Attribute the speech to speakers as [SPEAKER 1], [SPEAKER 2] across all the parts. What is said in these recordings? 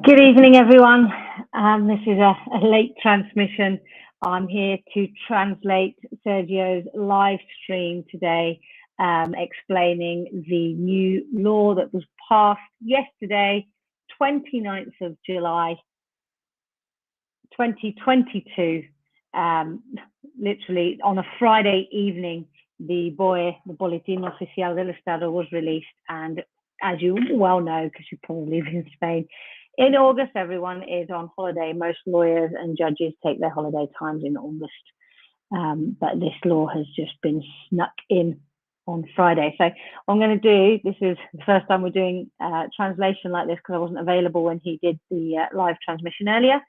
[SPEAKER 1] Good evening, everyone. This is a late transmission. I'm here to translate Sergio's live stream today, explaining the new law that was passed yesterday, 29th of July, 2022. Literally on a Friday evening, the Boletín Oficial del Estado was released, and as you well know, because you probably live in Spain, in August, everyone is on holiday. Most lawyers and judges take their holiday times in August. But this law has just been snuck in on Friday. So what I'm going to do, this is the first time we're doing translation like this because I wasn't available when he did the live transmission earlier.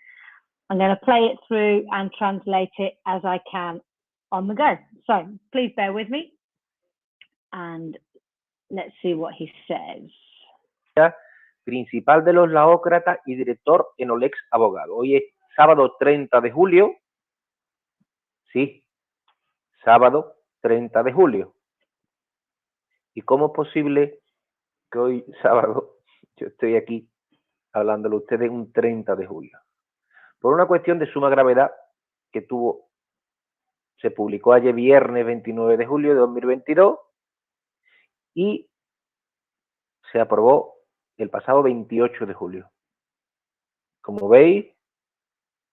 [SPEAKER 1] I'm going to play it through and translate it as I can on the go. So please bear with me and let's see what he says.
[SPEAKER 2] Principal de los Laòcratas y director en Olex Abogados. Hoy es sábado 30 de julio. Sí, sábado 30 de julio. ¿Y cómo es posible que hoy, sábado, yo estoy aquí hablándole a ustedes un 30 de julio? Por una cuestión de suma gravedad que se publicó ayer viernes 29 de julio de 2022 y se aprobó el pasado 28 de julio. Como veis,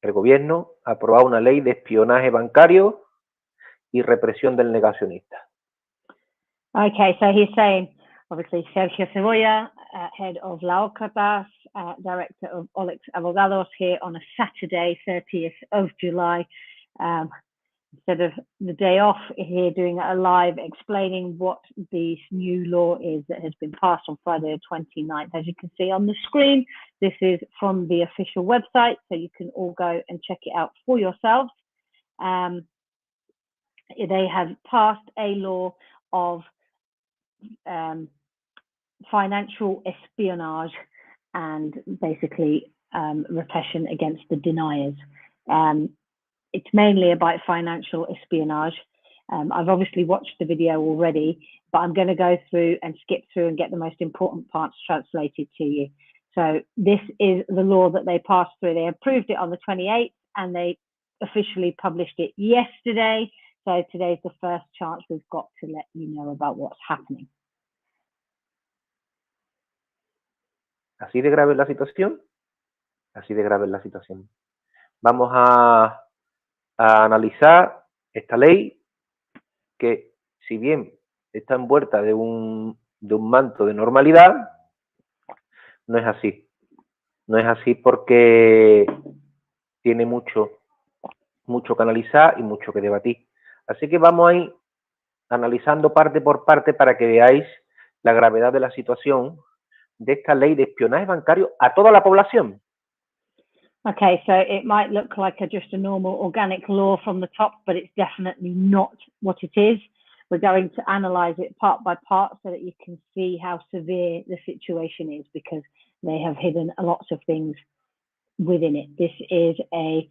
[SPEAKER 2] el gobierno ha aprobado una ley de espionaje bancario y represión del negacionista.
[SPEAKER 1] Okay, so he's saying, obviously, Sergio Cebolla, head of Laòcratas, director of Olex Abogados, here on a Saturday, 30th of July. Instead of the day off, here doing a live explaining what the new law is that has been passed on Friday the 29th. As you can see on the screen, this is from the official website, so you can all go and check it out for yourselves. They have passed a law of financial espionage and basically repression against the deniers. It's mainly about financial espionage. I've obviously watched the video already, but I'm going to go through and skip through and get the most important parts translated to you. So this is the law that they passed through. They approved it on the 28th and they officially published it yesterday. So today's the first chance we've got to let you know about what's happening.
[SPEAKER 2] Así de grave es la situación. Así de grave es la situación. Vamos a analizar esta ley que, si bien está envuelta de un manto de normalidad, no es así. No es así porque tiene mucho que analizar y mucho que debatir. Así que vamos a ir analizando parte por parte para que veáis la gravedad de la situación de esta ley de espionaje bancario a toda la población.
[SPEAKER 1] Okay, so it might look like just a normal organic law from the top, but it's definitely not what it is. We're going to analyze it part by part so that you can see how severe the situation is, because they have hidden lots of things within it. This is a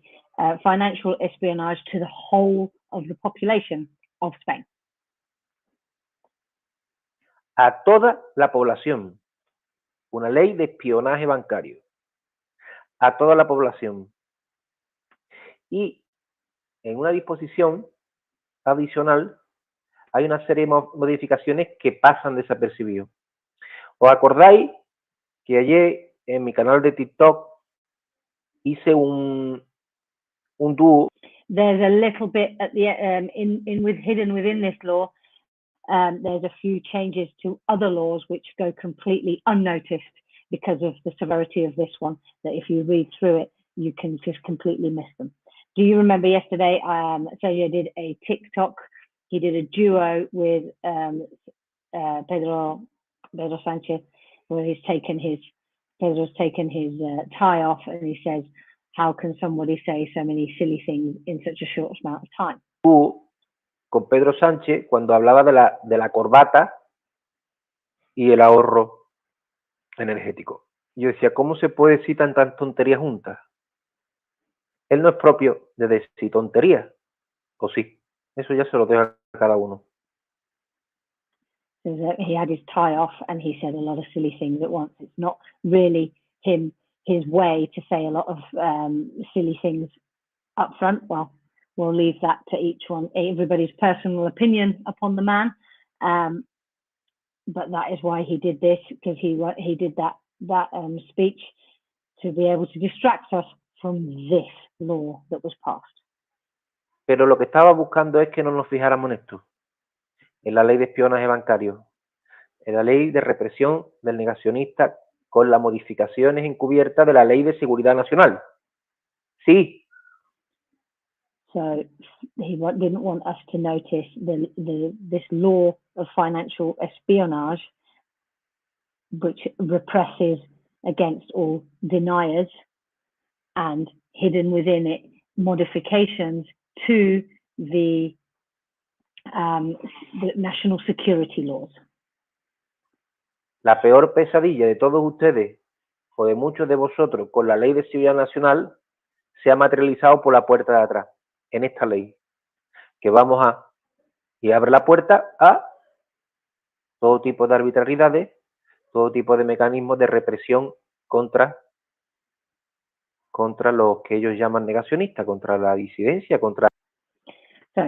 [SPEAKER 1] financial espionage to the whole of the population of Spain.
[SPEAKER 2] A toda la población. Una ley de espionaje bancario. A toda la población. Y en una disposición adicional hay una serie de modificaciones que pasan desapercibidos. ¿Os acordáis que ayer en mi canal de TikTok hice un dúo?
[SPEAKER 1] There's a little bit at the hidden within this law. There's a few changes to other laws which go completely unnoticed because of the severity of this one, that if you read through it, you can just completely miss them. Do you remember yesterday, Sergio did a TikTok, he did a duo with Pedro Sanchez, where Pedro's taken his tie off, and he says, how can somebody say so many silly things in such a short amount of time?
[SPEAKER 2] Con Pedro Sánchez, cuando hablaba de la corbata y el ahorro energético. Yo decía, ¿cómo se puede decir tantas tonterías juntas? Él no es propio de decir tonterías, ¿o sí? Eso ya se lo dejo a cada uno.
[SPEAKER 1] He had his tie off and he said a lot of silly things at once. It's not really him his way to say a lot of silly things up front. Well, we'll leave that to everybody's personal opinion upon the man. But that is why he did this, because he did that speech to be able to distract us from this law that was passed.
[SPEAKER 2] Pero lo que estaba buscando es que no nos fijáramos en esto, en la ley de espionaje bancario, en la ley de represión del negacionista con las modificaciones encubiertas de la ley de seguridad nacional. Sí.
[SPEAKER 1] So he didn't want us to notice this law of financial espionage, which represses against all deniers, and hidden within it modifications to the national security laws.
[SPEAKER 2] La peor pesadilla de todos ustedes o de muchos de vosotros con la ley de seguridad nacional se ha materializado por la puerta de atrás, en esta ley, que y abre la puerta a todo tipo de arbitrariedades, todo tipo de mecanismos de represión contra los que ellos llaman negacionistas, contra la disidencia, contra...
[SPEAKER 1] So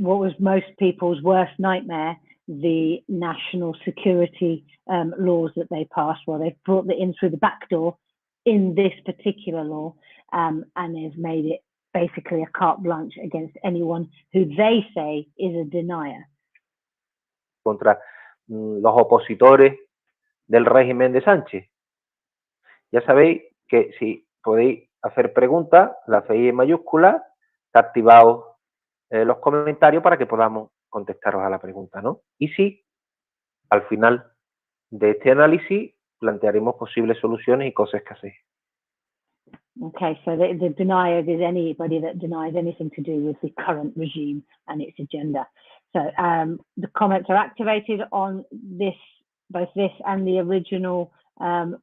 [SPEAKER 1] what was most people's worst nightmare, the national security laws that they passed. Well, they've brought it in through the back door in this particular law, and they've made it basically a carte blanche against anyone who they say is a denier.
[SPEAKER 2] Contra los opositores del régimen de Sánchez. Ya sabéis que si podéis hacer preguntas, la hacéis en mayúsculas, activaos los comentarios para que podamos contestaros a la pregunta, ¿no? Y sí, al final de este análisis plantearemos posibles soluciones y cosas que hacer.
[SPEAKER 1] Okay, so the denier is anybody that denies anything to do with the current regime and its agenda. So the comments are activated on this, both this and the original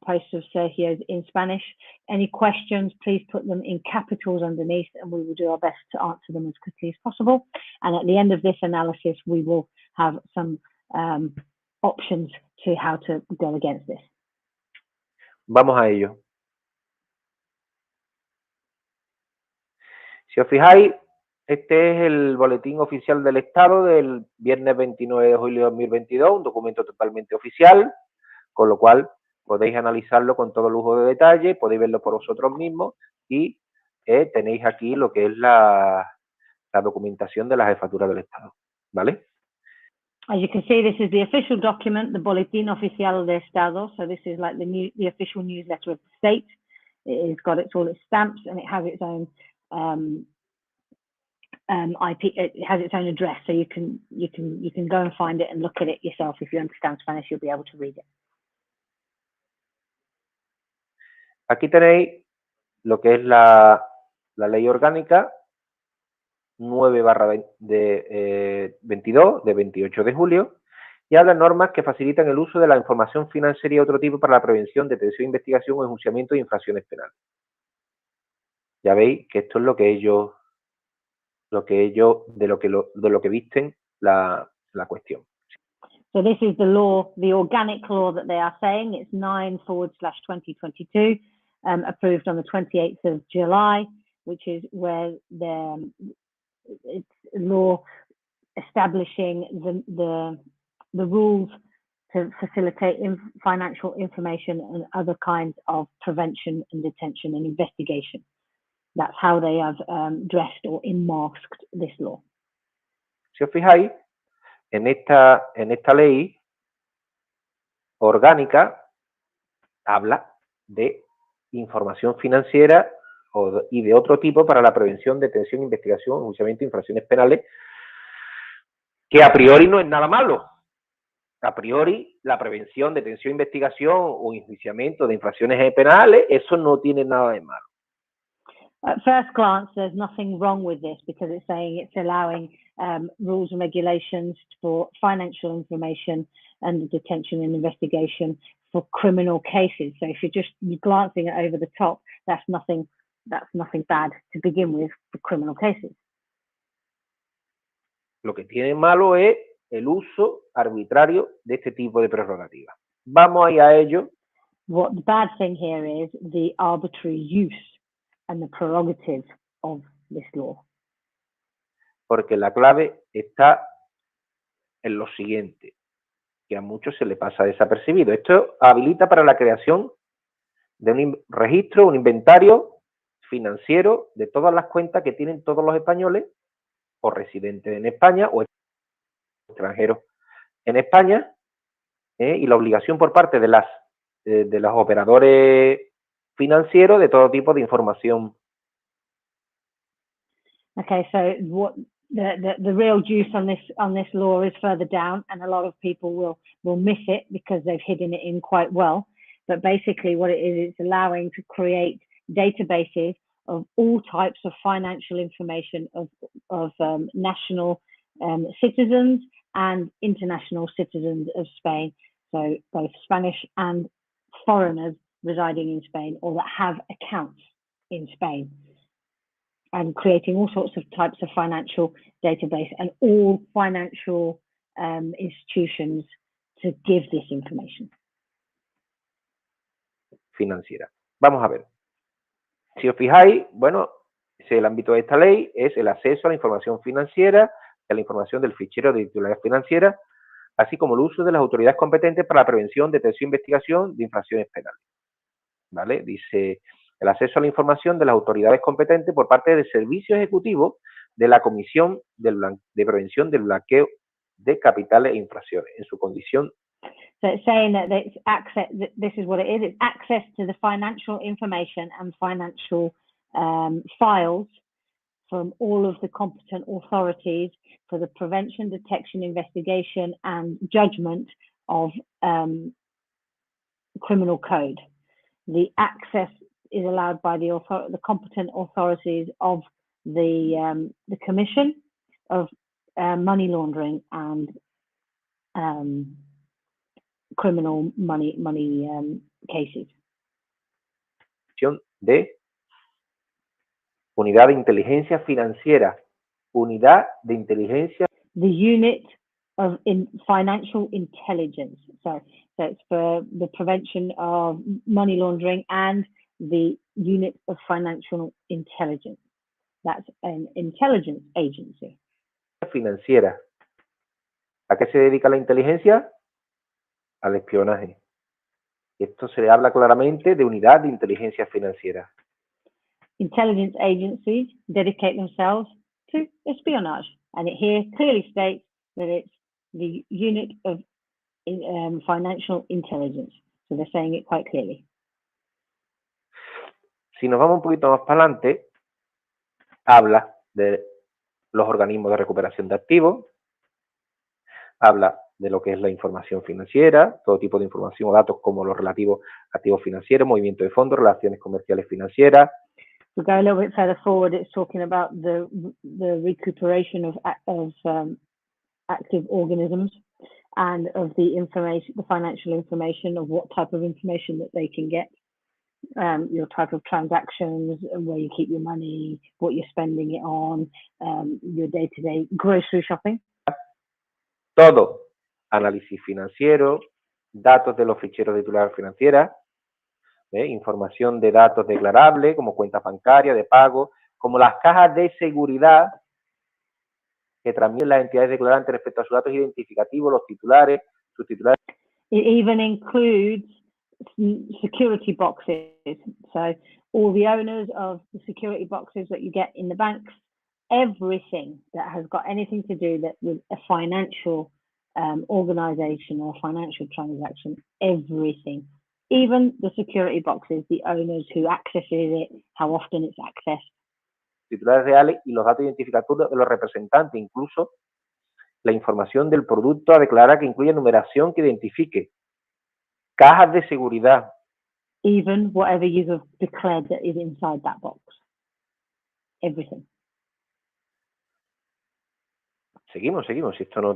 [SPEAKER 1] post of Sergio's in Spanish. Any questions, please put them in capitals underneath and we will do our best to answer them as quickly as possible. And at the end of this analysis, we will have some options to how to go against this.
[SPEAKER 2] Vamos a ello. Si os fijáis, este es el boletín oficial del Estado del viernes 29 de julio de 2022, un documento totalmente oficial, con lo cual podéis analizarlo con todo lujo de detalle, podéis verlo por vosotros mismos y tenéis aquí lo que es la documentación de la jefatura del Estado, ¿vale?
[SPEAKER 1] As you can see, this is the official document, the Boletín Oficial de Estado. So this is like the official newsletter of the state. It's got all its stamps and it has its own IP. It has its own address, so you can go and find it and look at it yourself. If you understand Spanish, you'll be able to read it.
[SPEAKER 2] Aquí tenéis lo que es la ley orgánica 9/22 de 28 de julio y habla de normas que facilitan el uso de la información financiera y otro tipo para la prevención, detección, investigación o enjuiciamiento de infracciones penales. Ya veis que esto es de lo que visten la cuestión.
[SPEAKER 1] So this is the law, the organic law that they are saying. It's 9/2022, approved on the 28th of July, which is where it's law establishing the rules to facilitate financial information and other kinds of prevention and detention and investigation. That's how they have dressed or unmasked this law.
[SPEAKER 2] Si os fijáis, en esta ley orgánica habla de información financiera y de otro tipo para la prevención, detención, investigación, enjuiciamiento de infracciones penales, que a priori no es nada malo. A priori, la prevención, detención, investigación o enjuiciamiento de infracciones penales, eso no tiene nada de malo.
[SPEAKER 1] At first glance, there's nothing wrong with this because it's saying it's allowing rules and regulations for financial information and detention and investigation for criminal cases. So if you're just glancing it over the top, that's nothing bad to begin with for criminal cases.
[SPEAKER 2] Lo que tiene malo es el uso arbitrario de este tipo de prerrogativas. Vamos a ir a ello
[SPEAKER 1] What the bad thing here is the arbitrary use and the prerogative of this law.
[SPEAKER 2] Porque la clave está en lo siguiente, que a muchos se le pasa desapercibido. Esto habilita para la creación de un registro, un inventario financiero de todas las cuentas que tienen todos los españoles o residentes en España o extranjeros en España, y la obligación por parte de los operadores financieros de todo tipo de información.
[SPEAKER 1] Okay, so what the real juice on this law is further down, and a lot of people will miss it because they've hidden it in quite well. But basically, what it is, it's allowing to create databases of all types of financial information of national citizens and international citizens of Spain. So both Spanish and foreigners residing in Spain or that have accounts in Spain, and creating all sorts of types of financial database and all financial institutions to give this information.
[SPEAKER 2] Financiera. Vamos a ver. Si os fijáis, bueno, el ámbito de esta ley es el acceso a la información financiera, a la información del fichero de titularidad financiera, así como el uso de las autoridades competentes para la prevención, detección e investigación de infracciones penales. ¿Vale? Dice el acceso a la información de las autoridades competentes por parte del Servicio Ejecutivo de la Comisión de Prevención del Blanqueo de Capitales e Infracciones, en su condición.
[SPEAKER 1] So it's saying that it's access, this is what it is, it's access to the financial information and financial files from all of the competent authorities for the prevention, detection, investigation and judgment of criminal code. The access is allowed by the competent authorities of the Commission of Money Laundering and criminal money cases.
[SPEAKER 2] De unidad de inteligencia financiera. Unidad de inteligencia.
[SPEAKER 1] The unit of financial intelligence. So it's for the prevention of money laundering and the unit of financial intelligence. That's an intelligence agency.
[SPEAKER 2] Financiera. ¿A qué se dedica la inteligencia? Al espionaje. Esto se le habla claramente de unidad de inteligencia financiera.
[SPEAKER 1] Intelligence agencies dedicate themselves to espionage, and it here clearly states that it's the unit of financial intelligence. So they're saying it quite clearly.
[SPEAKER 2] Si nos vamos un poquito más para adelante, habla de los organismos de recuperación de activos, habla de lo que es la información financiera, todo tipo de información o datos como los relativos a activos financieros, movimiento de fondos, relaciones comerciales financieras.
[SPEAKER 1] To go a little bit further forward, it's talking about the recuperation of active organisms and of the information, the financial information of what type of information that they can get, your type of transactions, where you keep your money, what you're spending it on, your day-to-day grocery shopping.
[SPEAKER 2] Todo. Análisis financiero, datos de los ficheros de titularidad financiera, información de datos declarables, como cuentas bancarias, de pago, como las cajas de seguridad que transmiten las entidades declarantes respecto a sus datos identificativos, los titulares, sus titulares.
[SPEAKER 1] It even includes security boxes. So all the owners of the security boxes that you get in the banks, everything that has got anything to do with a financial organization or financial transaction, everything, even the security boxes, the owners who accesses it, how often it's accessed.
[SPEAKER 2] Titulares reales y los datos identificativos de los representantes, incluso la información del producto a declarar que incluye numeración que identifique, cajas de seguridad.
[SPEAKER 1] Even whatever you have declared that is inside that box. Everything.
[SPEAKER 2] Seguimos. Esto no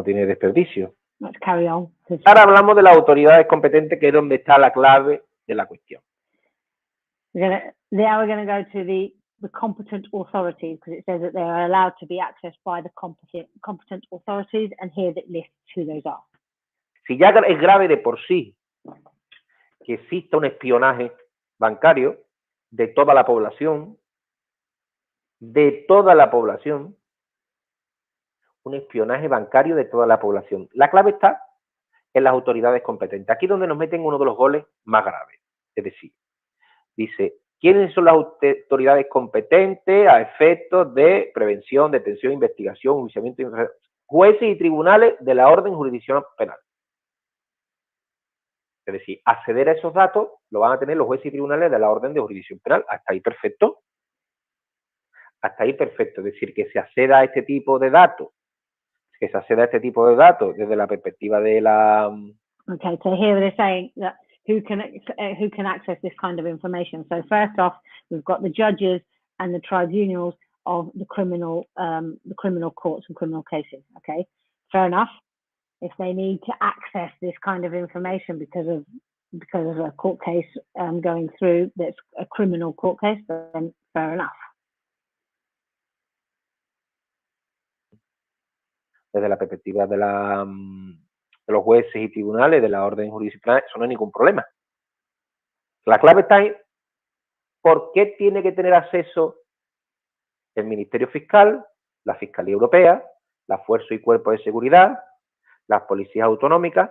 [SPEAKER 2] tiene desperdicio.
[SPEAKER 1] Let's carry on.
[SPEAKER 2] Ahora hablamos de las autoridades competentes, que es donde está la clave de la cuestión.
[SPEAKER 1] Now we're going to go to the competent authorities, because it says that they are allowed to be accessed by the competent authorities, and here it lists who those are.
[SPEAKER 2] Si ya es grave de por sí que exista un espionaje bancario de toda la población, un espionaje bancario de toda la población. La clave está en las autoridades competentes. Aquí es donde nos meten uno de los goles más graves. Es decir, dice, ¿quiénes son las autoridades competentes a efectos de prevención, detención, investigación, enjuiciamiento, jueces y tribunales de la orden jurisdiccional penal? Es decir, acceder a esos datos lo van a tener los jueces y tribunales de la orden de jurisdicción penal. Hasta ahí perfecto. Hasta ahí perfecto. Es decir, que se acceda a este tipo de datos, desde la perspectiva de la...
[SPEAKER 1] Okay, so here they're saying that who can access this kind of information. So first off, we've got the judges and the tribunals of the criminal courts and criminal cases. Okay, fair enough. If they need to access this kind of information because of a court case going through that's a criminal court case, then fair enough.
[SPEAKER 2] Desde la perspectiva de los jueces y tribunales de la orden jurisdiccional, eso no hay ningún problema. La clave está en por qué tiene que tener acceso el Ministerio Fiscal, la Fiscalía Europea, las Fuerzas y Cuerpos de Seguridad, las policías autonómicas.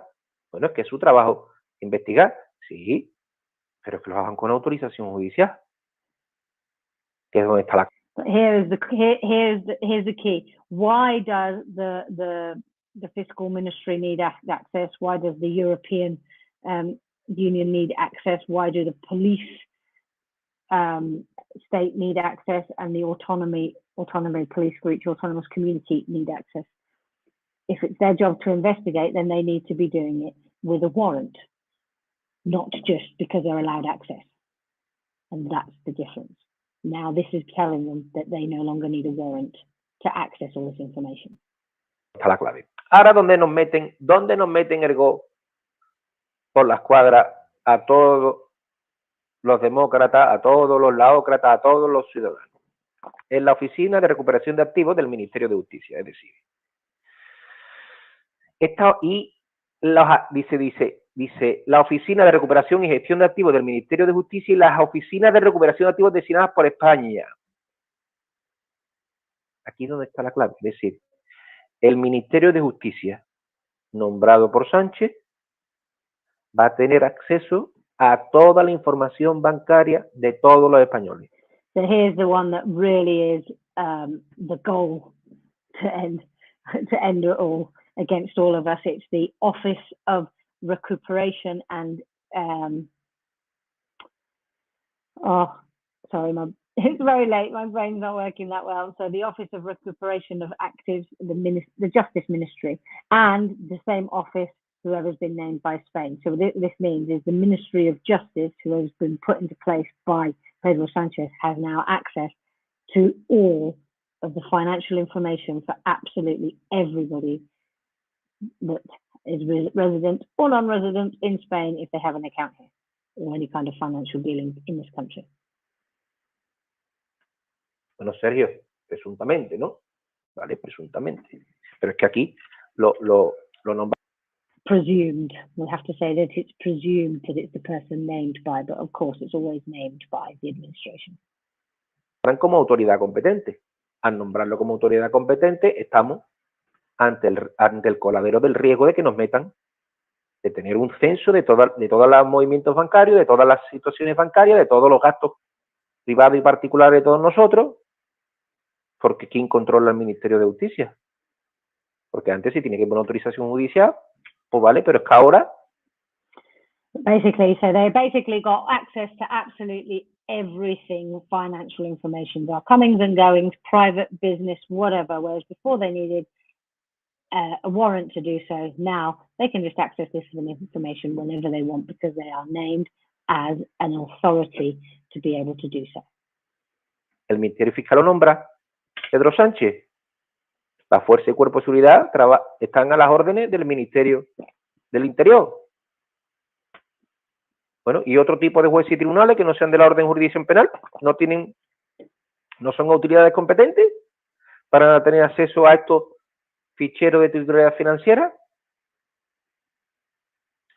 [SPEAKER 2] Bueno, es que es su trabajo investigar, sí, pero que lo hagan con autorización judicial, que es donde está la...
[SPEAKER 1] Here's the key. Why does the fiscal ministry need access? Why does the European Union need access? Why do the police state need access, and the autonomy police for each autonomous community need access? If it's their job to investigate, then they need to be doing it with a warrant, not just because they're allowed access. And that's the difference. Now this is telling them that they no longer need a warrant to access all this information.
[SPEAKER 2] Está la clave. Ahora, ¿dónde nos meten el go por la escuadra a todos los demócratas, a todos los laòcratas, a todos los ciudadanos? En la Oficina de Recuperación de Activos del Ministerio de Justicia, es decir, dice la Oficina de Recuperación y Gestión de Activos del Ministerio de Justicia y las oficinas de recuperación de activos designadas por España. Aquí es donde está la clave. Es decir, el Ministerio de Justicia, nombrado por Sánchez, va a tener acceso a toda la información bancaria de todos los españoles.
[SPEAKER 1] So here's the one that really is the goal to end it all against all of us. It's the Office of Recuperation and it's very late, my brain's not working that well. So the Office of Recuperation of Actives, the Justice Ministry, and the same office whoever's been named by Spain. So this means is the Ministry of Justice, who has been put into place by Pedro Sanchez, has now access to all of the financial information for absolutely everybody that is resident or non-resident in Spain if they have an account here or any kind of financial dealing in this country.
[SPEAKER 2] Bueno, Sergio, presuntamente, ¿no? Vale, presuntamente. Pero es que aquí lo nombra.
[SPEAKER 1] Presumed. We have to say that it's presumed that it's the person named by, but of course it's always named by the administration.
[SPEAKER 2] Como autoridad competente. Al nombrarlo como autoridad competente, estamos ante el coladero del riesgo de que nos metan, de tener un censo de todos los movimientos bancarios, de todas las situaciones bancarias, de todos los gastos privados y particulares de todos nosotros, porque ¿quién controla el Ministerio de Justicia? Porque antes sí tiene que haber una autorización judicial, pues vale, pero es que ahora...
[SPEAKER 1] Basically, so they basically got access to absolutely everything, financial information, their comings and goings, private business, whatever, whereas before they needed a warrant to do so. Now they can just access this information whenever they want because they are named as an authority to be able to do so.
[SPEAKER 2] El Ministerio Fiscal lo nombra Pedro Sánchez. La Fuerza y Cuerpo de Seguridad están a las órdenes del Ministerio del Interior. Bueno, y otro tipo de jueces y tribunales que no sean de la orden de jurisdicción penal, no son autoridades competentes para tener acceso a estos ficheros de titularidad financiera.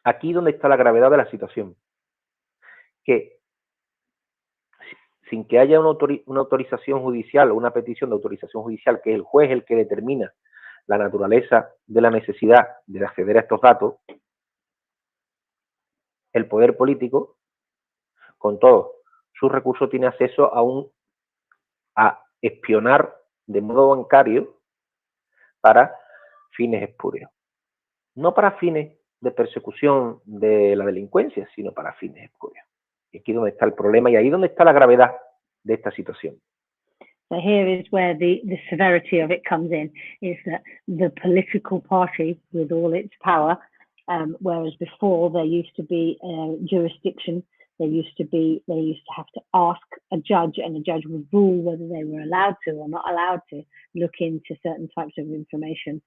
[SPEAKER 2] Aquí donde está la gravedad de la situación. que sin que haya una autorización judicial o una petición de autorización judicial, que es el juez el que determina la naturaleza de la necesidad de acceder a estos datos, el poder político, con todos sus recursos, tiene acceso a espionar de modo bancario para fines espurios. No para fines de persecución de la delincuencia, sino para fines espurios. Y aquí es donde está el problema y ahí es donde está la gravedad de esta situación.
[SPEAKER 1] So here is where the severity of it comes in, is that the political party, with all its power, whereas before there used to be jurisdiction, they used to have to ask a judge, and the judge would rule whether they were allowed to or not allowed to look into certain types of information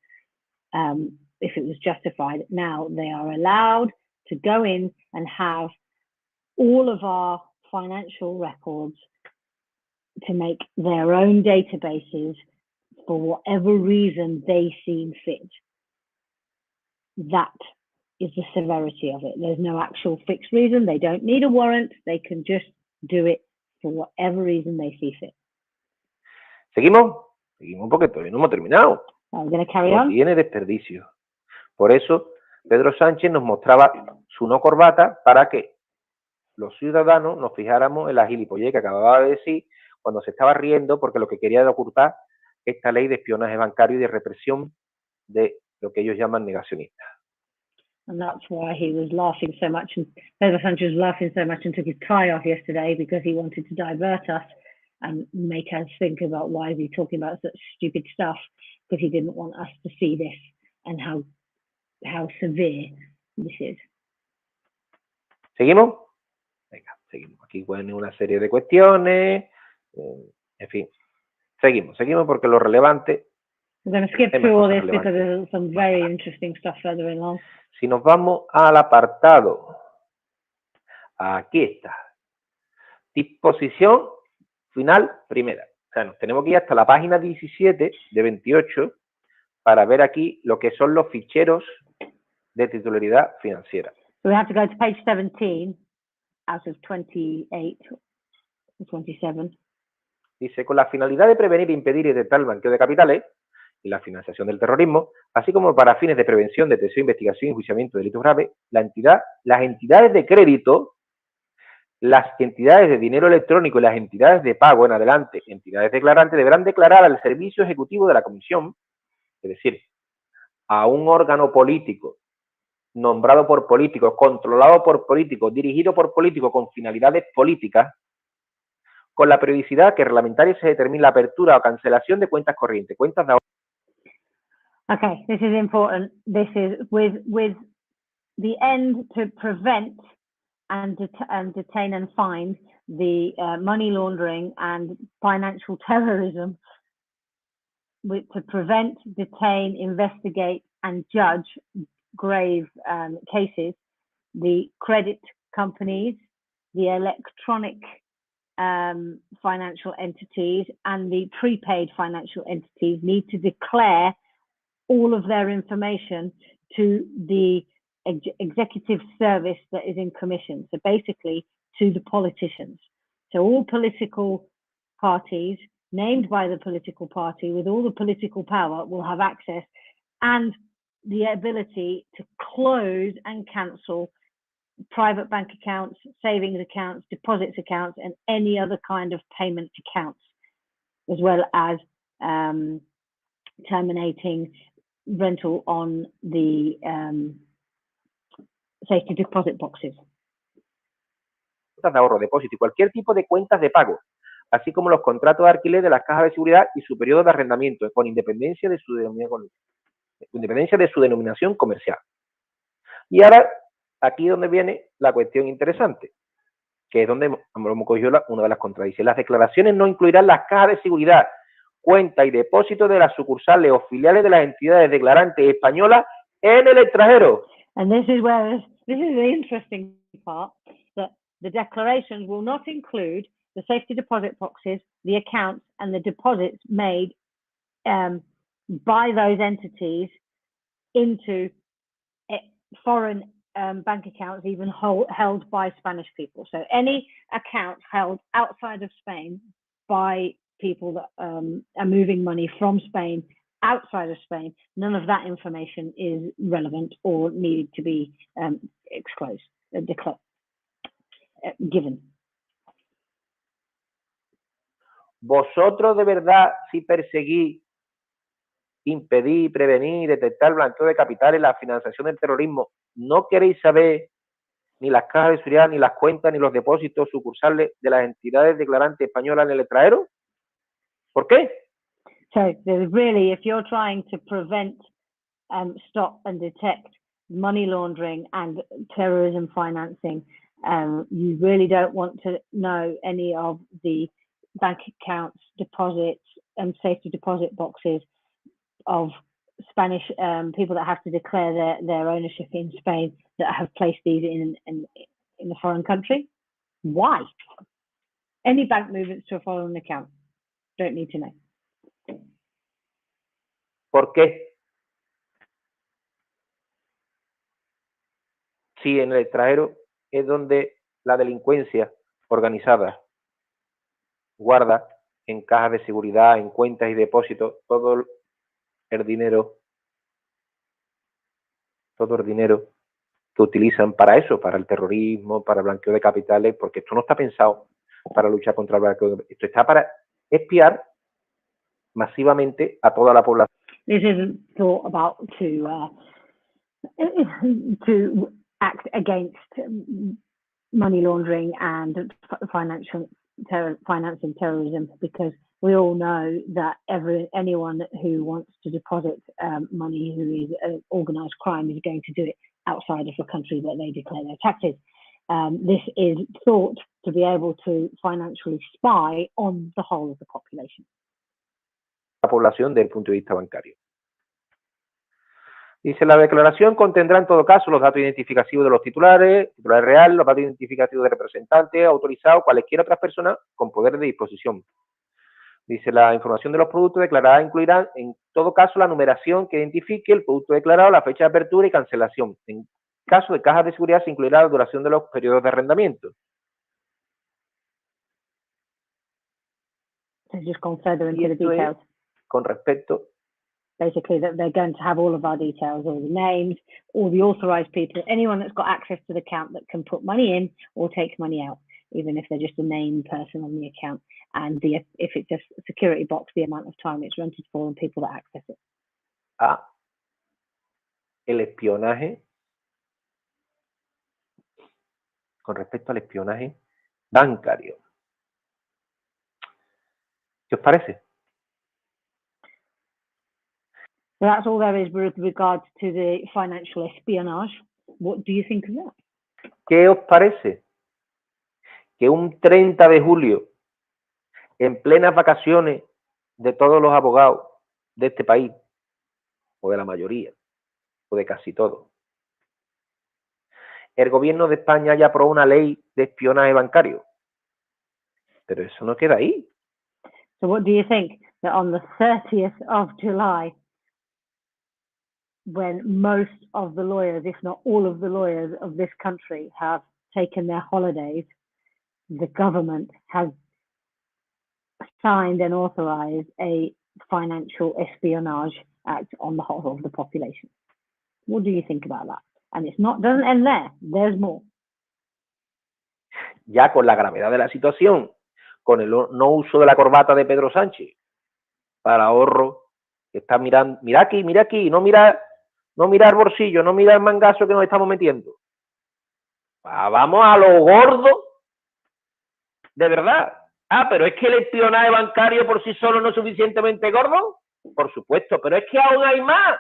[SPEAKER 1] if it was justified. Now they are allowed to go in and have all of our financial records to make their own databases for whatever reason they seem fit. That is the severity of it. There's no actual fixed reason. They don't need a warrant. They can just do it for whatever reason they see fit.
[SPEAKER 2] ¿Seguimos? Seguimos porque todavía no hemos terminado.
[SPEAKER 1] I'm going to carry
[SPEAKER 2] No
[SPEAKER 1] on.
[SPEAKER 2] tiene desperdicio. Por eso Pedro Sánchez nos mostraba su no corbata para que los ciudadanos nos fijáramos en la gilipollez que acababa de decir cuando se estaba riendo porque lo que quería era ocultar esta ley de espionaje bancario y de represión de lo que ellos llaman negacionistas.
[SPEAKER 1] And that's why he was laughing so much, and Pedro Sánchez was laughing so much and took his tie off yesterday, because he wanted to divert us and make us think about why is he talking about such stupid stuff, because he didn't want us to see this and how severe this is.
[SPEAKER 2] ¿Seguimos? Venga, seguimos. Aquí ponen una serie de cuestiones, en fin. Seguimos porque lo relevante...
[SPEAKER 1] We're going to skip through all this because there's some very interesting stuff further along.
[SPEAKER 2] Si nos vamos al apartado, aquí está. Disposición final primera. O sea, nos tenemos que ir hasta la página 17 de 28 para ver aquí lo que son los ficheros de titularidad financiera.
[SPEAKER 1] So we have to go to page 17 out of 28 or 27.
[SPEAKER 2] Dice, con la finalidad de prevenir, impedir y detectar el blanqueo de capitales y la financiación del terrorismo, así como para fines de prevención, detección, investigación y enjuiciamiento de delitos graves, las entidades de crédito, las entidades de dinero electrónico y las entidades de pago en adelante, entidades declarantes, deberán declarar al Servicio Ejecutivo de la Comisión, es decir, a un órgano político, nombrado por políticos, controlado por políticos, dirigido por políticos con finalidades políticas, con la periodicidad que reglamentaria se determine la apertura o cancelación de cuentas corrientes, cuentas de ahorro.
[SPEAKER 1] Okay, this is important. This is with the end to prevent and detain and find the money laundering and financial terrorism, to prevent, detain, investigate and judge grave cases. The credit companies, the electronic financial entities and the prepaid financial entities need to declare all of their information to the executive service that is in commission, so basically to the politicians. So all political parties named by the political party with all the political power will have access and the ability to close and cancel private bank accounts, savings accounts, deposits accounts, and any other kind of payment accounts, as well as terminating rental on the safety deposit boxes.
[SPEAKER 2] De ahorro, depósito y cualquier tipo de cuentas de pago, así como los contratos de alquiler de las cajas de seguridad y su periodo de arrendamiento, con independencia de su denominación comercial. Y ahora, aquí es donde viene la cuestión interesante, que es donde hemos cogido una de las contradicciones. Las declaraciones no incluirán las cajas de seguridad, cuentas y depósitos de las sucursales o filiales de las entidades declarantes españolas en el extranjero.
[SPEAKER 1] And this is the interesting part, that the declarations will not include the safety deposit boxes, the accounts, and the deposits made by those entities into foreign bank accounts even held by Spanish people. So any account held outside of Spain by people that are moving money from Spain outside of Spain, none of that information is relevant or needed to be given.
[SPEAKER 2] Vosotros de verdad, si perseguís, impedir, prevenir, detectar el blanqueo de capitales, la financiación del terrorismo, ¿no queréis saber ni las cajas de seguridad, ni las cuentas, ni los depósitos sucursales de las entidades declarantes españolas en el extranjero? ¿Por qué?
[SPEAKER 1] So really, if you're trying to prevent, stop and detect money laundering and terrorism financing, you really don't want to know any of the bank accounts, deposits, and safety deposit boxes of Spanish people that have to declare their ownership in Spain that have placed these in a foreign country. Why? Any bank movements to a foreign account. Don't need to know.
[SPEAKER 2] ¿Por qué? Si en el extranjero es donde la delincuencia organizada guarda en cajas de seguridad, en cuentas y depósitos todo el dinero que utilizan para eso, para el terrorismo, para el blanqueo de capitales, porque esto no está pensado para luchar contra el blanqueo, esto está para espiar masivamente a toda la población.
[SPEAKER 1] This isn't thought about to act against money laundering and financing terrorism, because we all know that anyone who wants to deposit money who is organised crime is going to do it outside of the country that they declare their taxes. This is thought to be able to financially spy on the whole of the population.
[SPEAKER 2] La población desde el punto de vista bancario. Dice, la declaración contendrá en todo caso los datos identificativos de los titulares, titular real, los datos identificativos de representantes, autorizados, cualesquiera otras personas con poder de disposición. Dice, la información de los productos declarados incluirá en todo caso la numeración que identifique el producto declarado, la fecha de apertura y cancelación. En caso de cajas de seguridad se incluirá la duración de los periodos de arrendamiento.
[SPEAKER 1] Just go further into the details.
[SPEAKER 2] Con respecto,
[SPEAKER 1] basically that they're going to have all of our details, all the names, all the authorized people, anyone that's got access to the account that can put money in or take money out, even if they're just a named person on the account, and if it's a security box, the amount of time it's rented for and people that access it.
[SPEAKER 2] El espionaje, con respecto al espionaje bancario. ¿Qué os parece?
[SPEAKER 1] So that's all there is with regards to the financial espionage. What do you think of that?
[SPEAKER 2] ¿Qué os parece que un 30 de julio, en plenas vacaciones de todos los abogados de este país, o de la mayoría, o de casi todos, el gobierno de España ya aprobó una ley de espionaje bancario? Pero eso no queda ahí.
[SPEAKER 1] So what do you think that on the 30th of July, when most of the lawyers, if not all of the lawyers of this country have taken their holidays, the government has signed and authorized a financial espionage act on the whole of the population? What do you think about that? And doesn't end there. There's more.
[SPEAKER 2] Ya con la gravedad de la situación, con el no uso de la corbata de Pedro Sánchez para ahorro, que está mirando, mira aquí, no mira el bolsillo, no mira el mangazo que nos estamos metiendo. Vamos a lo gordo, de verdad. Pero es que el espionaje bancario por sí solo no es suficientemente gordo. Por supuesto, pero es que aún hay más.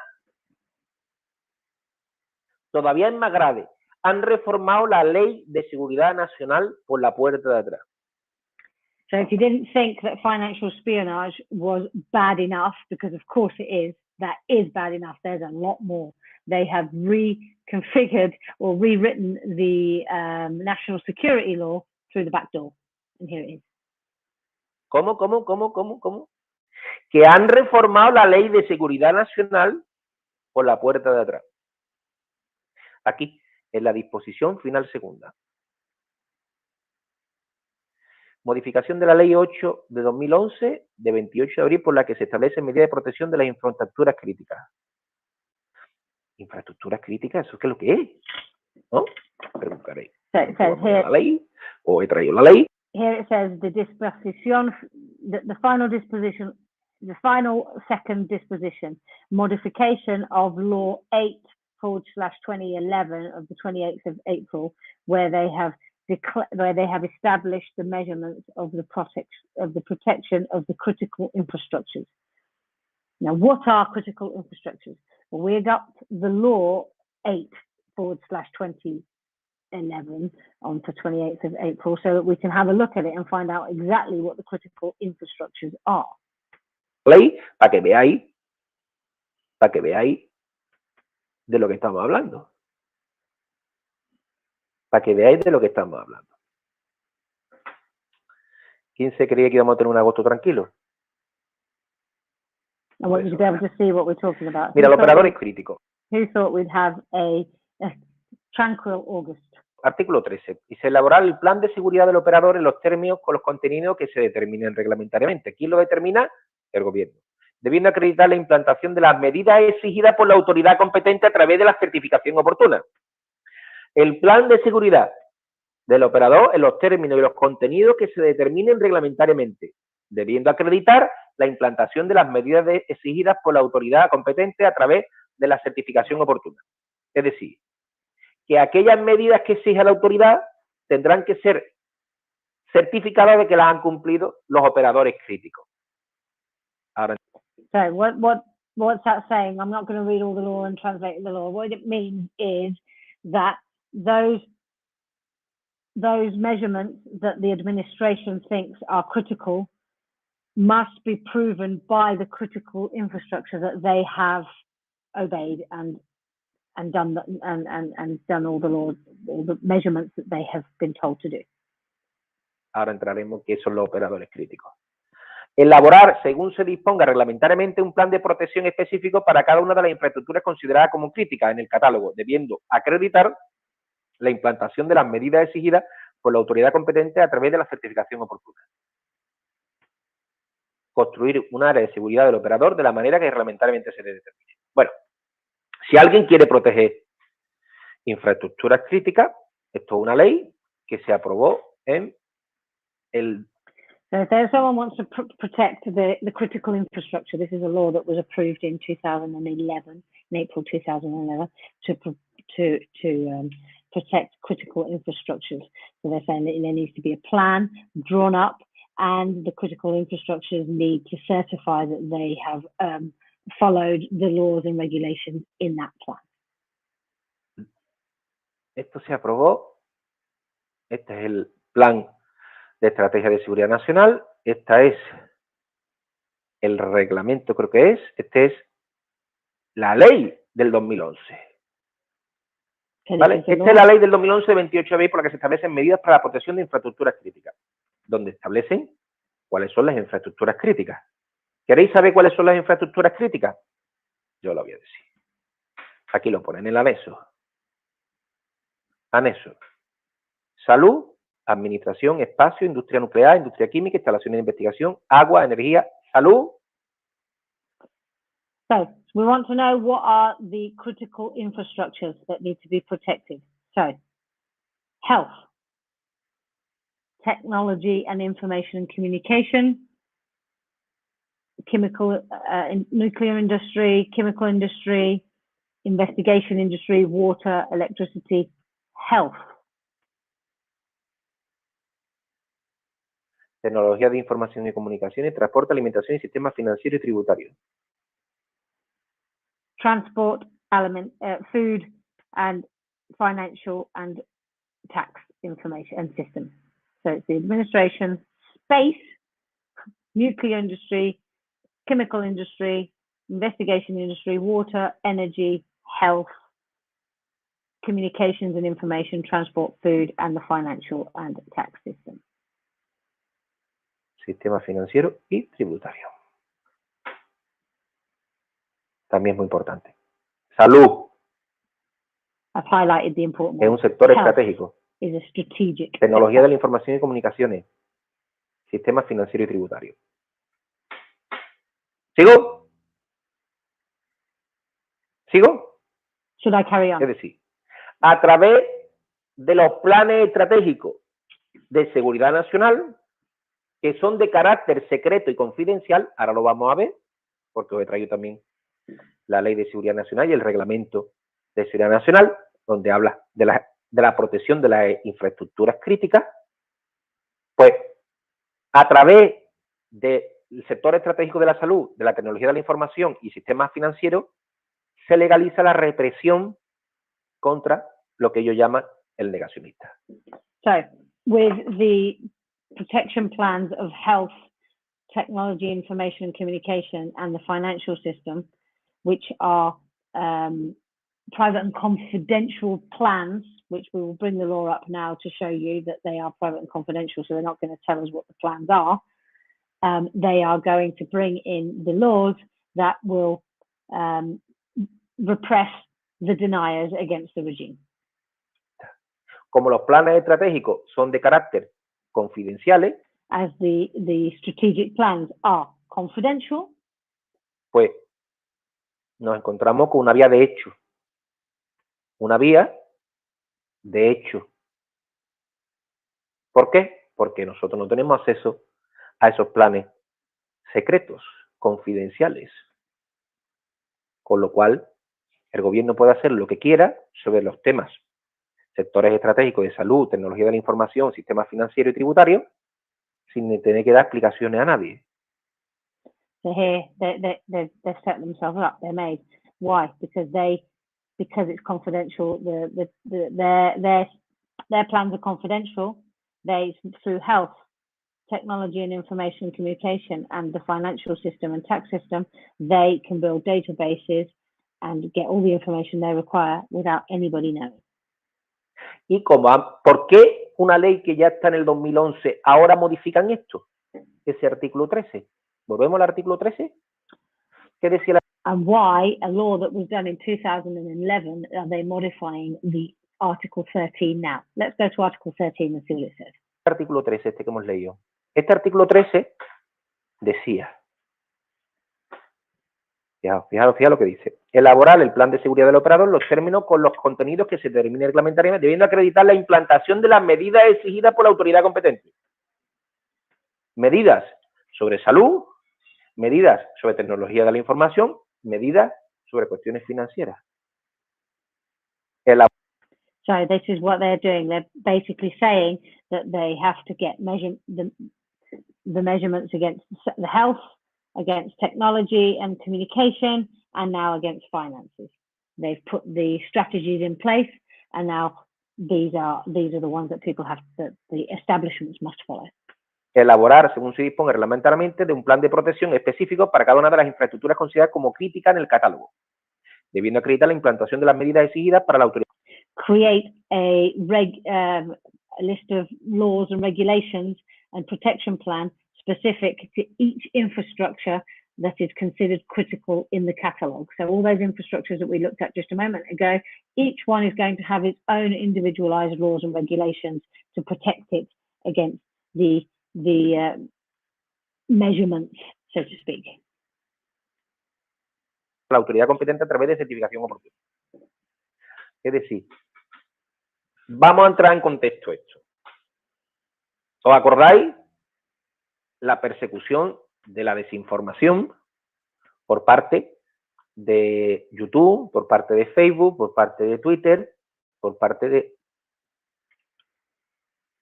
[SPEAKER 2] Todavía es más grave. Han reformado la Ley de Seguridad Nacional por la puerta de atrás.
[SPEAKER 1] So if you didn't think that financial espionage was bad enough, because of course it is, that is bad enough, there's a lot more. They have reconfigured or rewritten the national security law through the back door. And here it is.
[SPEAKER 2] ¿Cómo? Que han reformado la Ley de Seguridad Nacional por la puerta de atrás. Aquí, en la disposición final segunda. Modificación de la Ley 8 de 2011, de 28 de abril, por la que se establecen medidas de protección de las infraestructuras críticas. ¿Infraestructuras críticas? ¿Eso qué es lo que es? ¿No? Preguntaréis.
[SPEAKER 1] So it says here,
[SPEAKER 2] la ley, o he traído la ley.
[SPEAKER 1] here it says the disposition, the final disposition, the final second disposition, modification of Law 8/2011 of the 28th of April, where they have established the measurements of the protection of the critical infrastructures. Now, what are critical infrastructures? Well, we adopt the Law 8/2011 on the 28th of April so that we can have a look at it and find out exactly what the critical infrastructures are.
[SPEAKER 2] Ley, para que veáis de lo que estamos hablando. Para que veáis de lo que estamos hablando. ¿Quién se creía que íbamos a tener un agosto tranquilo?
[SPEAKER 1] I want you to be able to see what we're talking about.
[SPEAKER 2] Mira, el operador es crítico.
[SPEAKER 1] Who thought we'd have a tranquil August?
[SPEAKER 2] Artículo 13. Y se elaborará el plan de seguridad del operador en los términos con los contenidos que se determinen reglamentariamente. ¿Quién lo determina? El gobierno. Debiendo acreditar la implantación de las medidas exigidas por la autoridad competente a través de la certificación oportuna. El plan de seguridad del operador en los términos y los contenidos que se determinen reglamentariamente, debiendo acreditar la implantación de las medidas exigidas por la autoridad competente a través de la certificación oportuna. Es decir, que aquellas medidas que exija la autoridad tendrán que ser certificadas de que las han cumplido los operadores críticos. Ahora,
[SPEAKER 1] So what's that saying? I'm not going to read all the law and translate the law. What it means is that those measurements that the administration thinks are critical must be proven by the critical infrastructure that they have obeyed and done all the laws, all the measurements that they have been told to do.
[SPEAKER 2] Ahora entraremos en qué son los operadores críticos. Elaborar, según se disponga reglamentariamente, un plan de protección específico para cada una de las infraestructuras consideradas como críticas en el catálogo, debiendo acreditar la implantación de las medidas exigidas por la autoridad competente a través de la certificación oportuna. Construir un área de seguridad del operador de la manera que reglamentariamente se le determine. Bueno, si alguien quiere proteger infraestructuras críticas, esto es una ley que se aprobó en el...
[SPEAKER 1] So if someone wants to protect the critical infrastructure, this is a law that was approved in 2011, in April 2011, to protect critical infrastructures. So they're saying that there needs to be a plan drawn up, and the critical infrastructures need to certify that they have followed the laws and regulations in that plan.
[SPEAKER 2] Esto se aprobó. Este es el plan de estrategia de seguridad nacional. Esta es el reglamento, creo que es. Este es la ley del 2011. ¿Vale? Esta es la ley del 2011 de 28 de abril por la que se establecen medidas para la protección de infraestructuras críticas, donde establecen cuáles son las infraestructuras críticas. ¿Queréis saber cuáles son las infraestructuras críticas? Yo lo voy a decir. Aquí lo ponen en el anexo. Anexo. Salud, administración, espacio, industria nuclear, industria química, instalaciones de investigación, agua, energía, salud.
[SPEAKER 1] So we want to know what are the critical infrastructures that need to be protected. So health, technology and information and communication, chemical, nuclear industry, chemical industry, investigation industry, water, electricity, health.
[SPEAKER 2] Tecnología de información y comunicaciones, transporte, alimentación y sistemas financieros y tributarios.
[SPEAKER 1] Transport, food and financial and tax information and systems. So it's the administration, space, nuclear industry, chemical industry, investigation industry, water, energy, health, communications and information, transport, food, and the financial and tax system.
[SPEAKER 2] Sistema financiero y tributario. También es muy importante. Salud.
[SPEAKER 1] I've highlighted the important
[SPEAKER 2] Es
[SPEAKER 1] one.
[SPEAKER 2] un sector
[SPEAKER 1] Health
[SPEAKER 2] estratégico.
[SPEAKER 1] is a strategic
[SPEAKER 2] Tecnología
[SPEAKER 1] sector.
[SPEAKER 2] de la información y comunicaciones. Sistema financiero y tributario. ¿Sigo? ¿Sigo?
[SPEAKER 1] Should I carry on?
[SPEAKER 2] Es decir, a través de los planes estratégicos de seguridad nacional, que son de carácter secreto y confidencial, ahora lo vamos a ver, porque os he traído también la Ley de Seguridad Nacional y el Reglamento de Seguridad Nacional, donde habla de la protección de las infraestructuras críticas, pues a través del sector estratégico de la salud, de la tecnología de la información y sistemas financieros, se legaliza la represión contra lo que ellos llaman el negacionista.
[SPEAKER 1] So, with the protection plans of health, technology, information and communication, and the financial system, which are private and confidential plans, which we will bring the law up now to show you that they are private and confidential, so they're not going to tell us what the plans are. They are going to bring in the laws that will repress the deniers against the regime.
[SPEAKER 2] Como los planes estratégicos son de carácter confidenciales,
[SPEAKER 1] as the strategic plans are confidential,
[SPEAKER 2] pues nos encontramos con una vía de hecho. Una vía de hecho. ¿Por qué? Porque nosotros no tenemos acceso a esos planes secretos, confidenciales. Con lo cual, el gobierno puede hacer lo que quiera sobre los temas, sectores estratégicos de salud, tecnología de la información, sistemas financieros y tributarios, sin tener que dar explicaciones a nadie.
[SPEAKER 1] So here they've set themselves up. They're made. Why? Because it's confidential. Their plans are confidential. They, through health, technology and information communication, and the financial system and tax system, they can build databases and get all the information they require without anybody knowing.
[SPEAKER 2] ¿Y por qué una ley que ya está en el 2011 ahora modifican esto? Ese artículo 13. ¿Volvemos al artículo 13? ¿Qué decía la...
[SPEAKER 1] And why a law that was done in 2011 are they modifying the Article 13 now? Let's go to Article 13 and see what it says.
[SPEAKER 2] Artículo 13, este que hemos leído. Este artículo 13 decía, fijaros lo que dice, elaborar el plan de seguridad del operador, los términos con los contenidos que se determinen reglamentariamente, debiendo acreditar la implantación de las medidas exigidas por la autoridad competente. Medidas sobre salud, medidas sobre tecnología de la información, medidas sobre cuestiones financieras.
[SPEAKER 1] So this is what they're doing. They're basically saying that they have to get the measurements against the health, against technology and communication, and now against finances. They've put the strategies in place, and now these are the ones that people have, that the establishments must follow.
[SPEAKER 2] Elaborar, según se dispone reglamentariamente, de un plan de protección específico para cada una de las infraestructuras consideradas como críticas en el catálogo, debiendo acreditar la implantación de las medidas exigidas para la autoridad.
[SPEAKER 1] Create a list of laws and regulations and protection plan specific to each infrastructure that is considered critical in the catalogue. So all those infrastructures that we looked at just a moment ago, each one is going to have its own individualized laws and regulations to protect it against the measurements, so to speak.
[SPEAKER 2] La autoridad competente a través de certificación oportuna. Es decir, vamos a entrar en contexto esto. ¿Os acordáis? La persecución de la desinformación por parte de YouTube, por parte de Facebook, por parte de Twitter, por parte de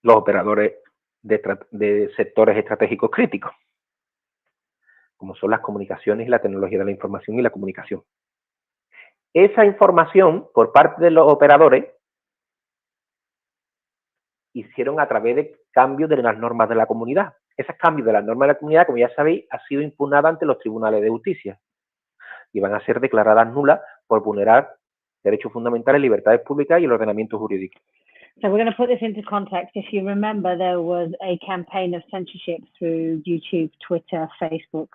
[SPEAKER 2] los operadores de sectores estratégicos críticos, como son las comunicaciones y la tecnología de la información y la comunicación. Esa información por parte de los operadores hicieron a través de cambios de las normas de la comunidad. Esos cambios de las normas de la comunidad, como ya sabéis, ha sido impugnada ante los tribunales de justicia y van a ser declaradas nulas por vulnerar derechos fundamentales, libertades públicas y el ordenamiento jurídico.
[SPEAKER 1] So we're going to put this into context. If you remember, there was a campaign of censorship through YouTube, Twitter, Facebook,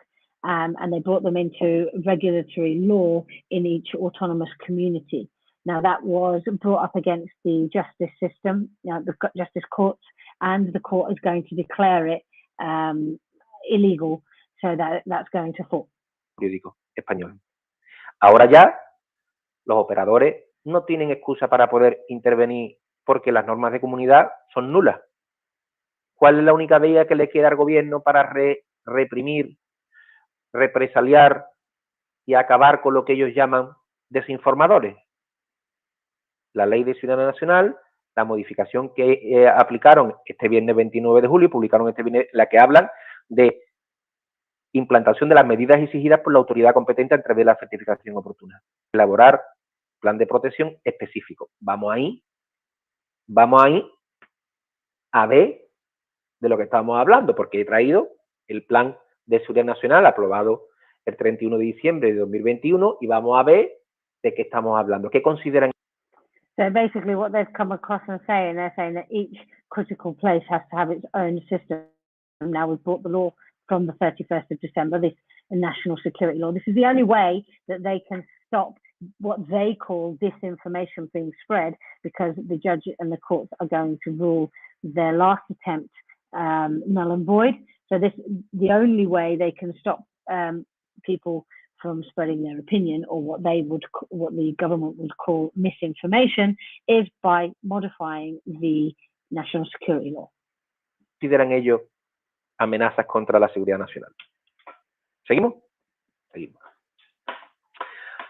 [SPEAKER 1] and they brought them into regulatory law in each autonomous community. Now, that was brought up against the justice system, the justice courts, and the court is going to declare it illegal, so that's going to fall.
[SPEAKER 2] Jurídico español. Ahora ya los operadores no tienen excusa para poder intervenir porque las normas de comunidad son nulas. ¿Cuál es la única vía que le queda al gobierno para reprimir, represaliar y acabar con lo que ellos llaman desinformadores? La Ley de Espionaje Nacional, la modificación que aplicaron este viernes 29 de julio, publicaron este viernes, la que hablan de implantación de las medidas exigidas por la autoridad competente a través de la certificación oportuna. Elaborar plan de protección específico. Vamos ahí a ver de lo que estamos hablando, porque he traído el plan de seguridad nacional aprobado el 31 de diciembre de 2021 y vamos a ver de qué estamos hablando. ¿Qué consideran?
[SPEAKER 1] So basically what they've come across and saying, they're saying that each critical place has to have its own system. Now we've brought the law from the 31st of December, this national security law. This is the only way that they can stop what they call disinformation being spread, because the judge and the courts are going to rule their last attempt null and void. So the only way they can stop people from spreading their opinion, or what the government would call misinformation, is by modifying the national security law.
[SPEAKER 2] ¿Consideran ellos amenazas contra la seguridad nacional? ¿Seguimos? Seguimos.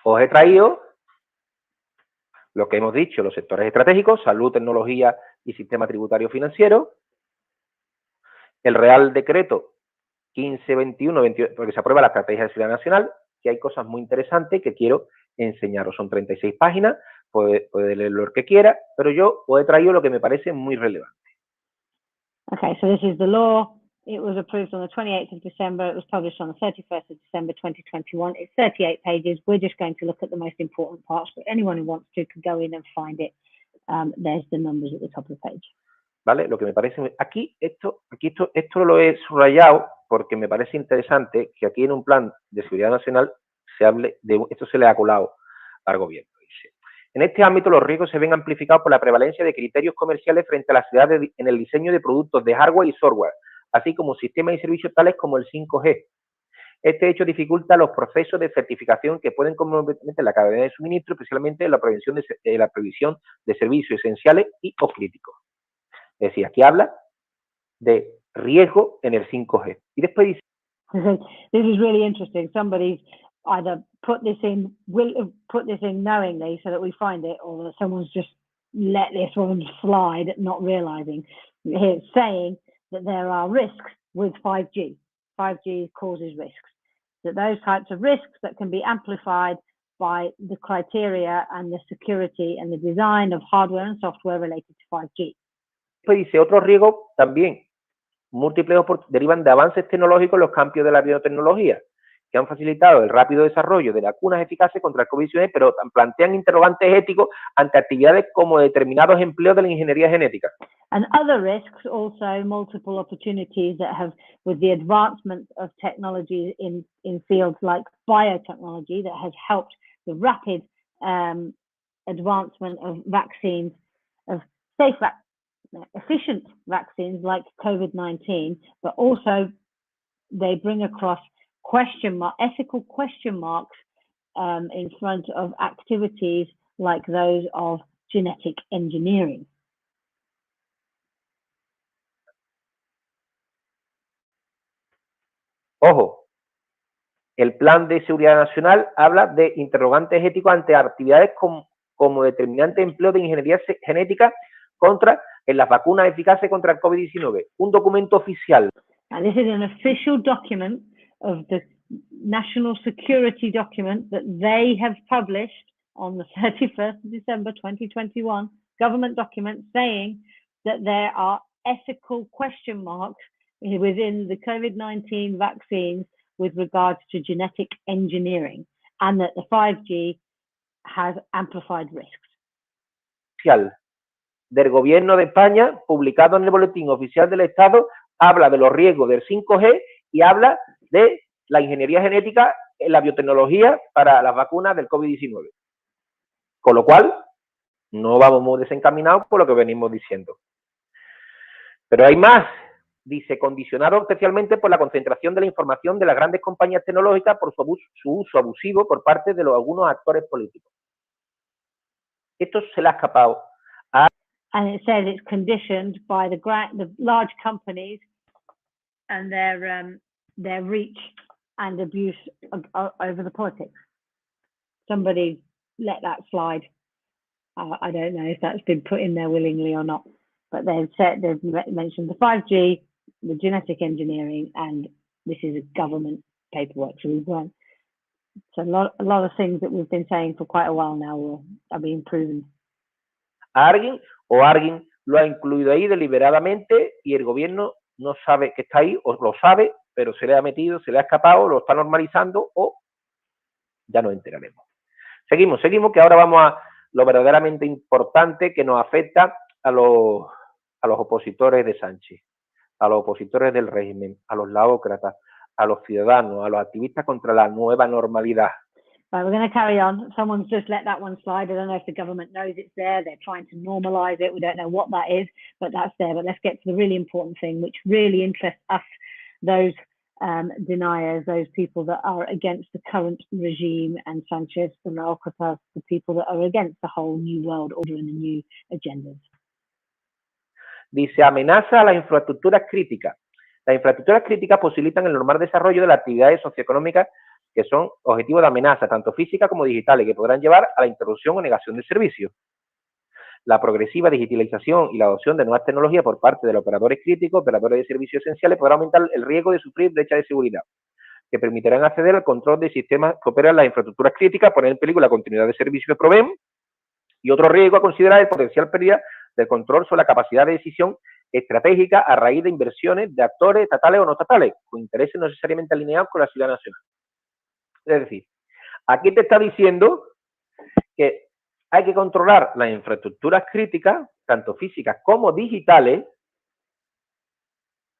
[SPEAKER 2] Os he traído lo que hemos dicho, los sectores estratégicos, salud, tecnología y sistema tributario financiero, el Real Decreto 1521, porque se aprueba la Estrategia de Seguridad Nacional, que hay cosas muy interesantes que quiero enseñaros. Son 36 páginas, puede leerlo el que quiera, pero yo os he traído lo que me parece muy relevante.
[SPEAKER 1] Okay, so this is the law. It was approved on the 28th of December. It was published on the 31st of December 2021. It's 38 pages. We're just going to look at the most important parts, but anyone who wants to can go in and find it. There's the numbers at the top of the page.
[SPEAKER 2] ¿Vale? Lo que me parece... Aquí esto lo he subrayado porque me parece interesante que aquí en un plan de seguridad nacional se hable de... Esto se le ha colado al gobierno. Dice: en este ámbito los riesgos se ven amplificados por la prevalencia de criterios comerciales frente a la ciudad en el diseño de productos de hardware y software, así como sistemas y servicios tales como el 5G. Este hecho dificulta los procesos de certificación que pueden comprometer la cadena de suministro, especialmente en la provisión de servicios esenciales y o críticos. Es decir, aquí habla de riesgo en el 5G. Y después dice...
[SPEAKER 1] This is really interesting. Somebody's either put this in knowingly so that we find it, or that someone's just let this one slide, not realizing. It's saying that there are risks with 5G. 5G causes risks. That those types of risks that can be amplified by the criteria and the security and the design of hardware and software related to 5G.
[SPEAKER 2] Pues dice, otros riesgos también múltiples derivan de avances tecnológicos en los campos de la biotecnología, que han facilitado el rápido desarrollo de vacunas eficaces contra el COVID-19, pero plantean interrogantes éticos ante actividades como determinados empleos de la ingeniería genética.
[SPEAKER 1] And other risks, also multiple opportunities that have, with the advancement of technology in fields like biotechnology, that has helped the rapid advancement of vaccines, of safe, efficient vaccines like COVID-19, but also they bring across ethical question marks in front of activities like those of genetic engineering.
[SPEAKER 2] Ojo, el Plan de Seguridad Nacional habla de interrogantes éticos ante actividades como determinante empleo de ingeniería genética en las vacunas eficaces contra el COVID-19. Un documento oficial.
[SPEAKER 1] And this is an official document of the national security document that they have published on the 31st of December 2021, government document saying that there are ethical question marks within the COVID-19 vaccines with regards to genetic engineering, and that the 5G has amplified risks.
[SPEAKER 2] Del Gobierno de España, publicado en el Boletín Oficial del Estado, habla de los riesgos del 5G y habla de la ingeniería genética en la biotecnología para las vacunas del COVID-19. Con lo cual, No vamos muy desencaminados por lo que venimos diciendo. Pero hay más. Dice, condicionado especialmente por la concentración de la información de las grandes compañías tecnológicas por su uso abusivo por parte de algunos actores políticos. Esto se le ha escapado.
[SPEAKER 1] And it says it's conditioned by the large companies and their reach and abuse over the politics. Somebody let that slide. I don't know if that's been put in there willingly or not, but they've mentioned the 5G, the genetic engineering, and this is a government paperwork. So a lot of things that we've been saying for quite a while now are being proven.
[SPEAKER 2] Alguien lo ha incluido ahí deliberadamente y el gobierno no sabe que está ahí, o lo sabe, pero se le ha metido, se le ha escapado, lo está normalizando o ya nos enteraremos. Seguimos, que ahora vamos a lo verdaderamente importante que nos afecta a los opositores de Sánchez, a los opositores del régimen, a los laòcratas, a los ciudadanos, a los activistas contra la nueva normalidad.
[SPEAKER 1] Right, we're going to carry on. Someone's just let that one slide. I don't know if the government knows it's there. They're trying to normalize it. We don't know what that is, but that's there. But let's get to the really important thing, which really interests us, those deniers, those people that are against the current regime and Sanchez, the Laòcratas, the people that are against the whole new world order and the new agendas.
[SPEAKER 2] Dice, amenaza a las infraestructuras críticas. Las infraestructuras críticas posibilitan el normal desarrollo de las actividades socioeconómicas que son objetivos de amenaza, tanto físicas como digitales, que podrán llevar a la interrupción o negación del servicio. La progresiva digitalización y la adopción de nuevas tecnologías por parte de los operadores críticos, operadores de servicios esenciales, podrá aumentar el riesgo de sufrir brecha de seguridad, que permitirán acceder al control de sistemas que operan las infraestructuras críticas, poner en peligro la continuidad de servicios que proveen, y otro riesgo a considerar es potencial pérdida del control sobre la capacidad de decisión estratégica a raíz de inversiones de actores estatales o no estatales, con intereses no necesariamente alineados con la seguridad nacional. Es decir, aquí te está diciendo que hay que controlar las infraestructuras críticas, tanto físicas como digitales,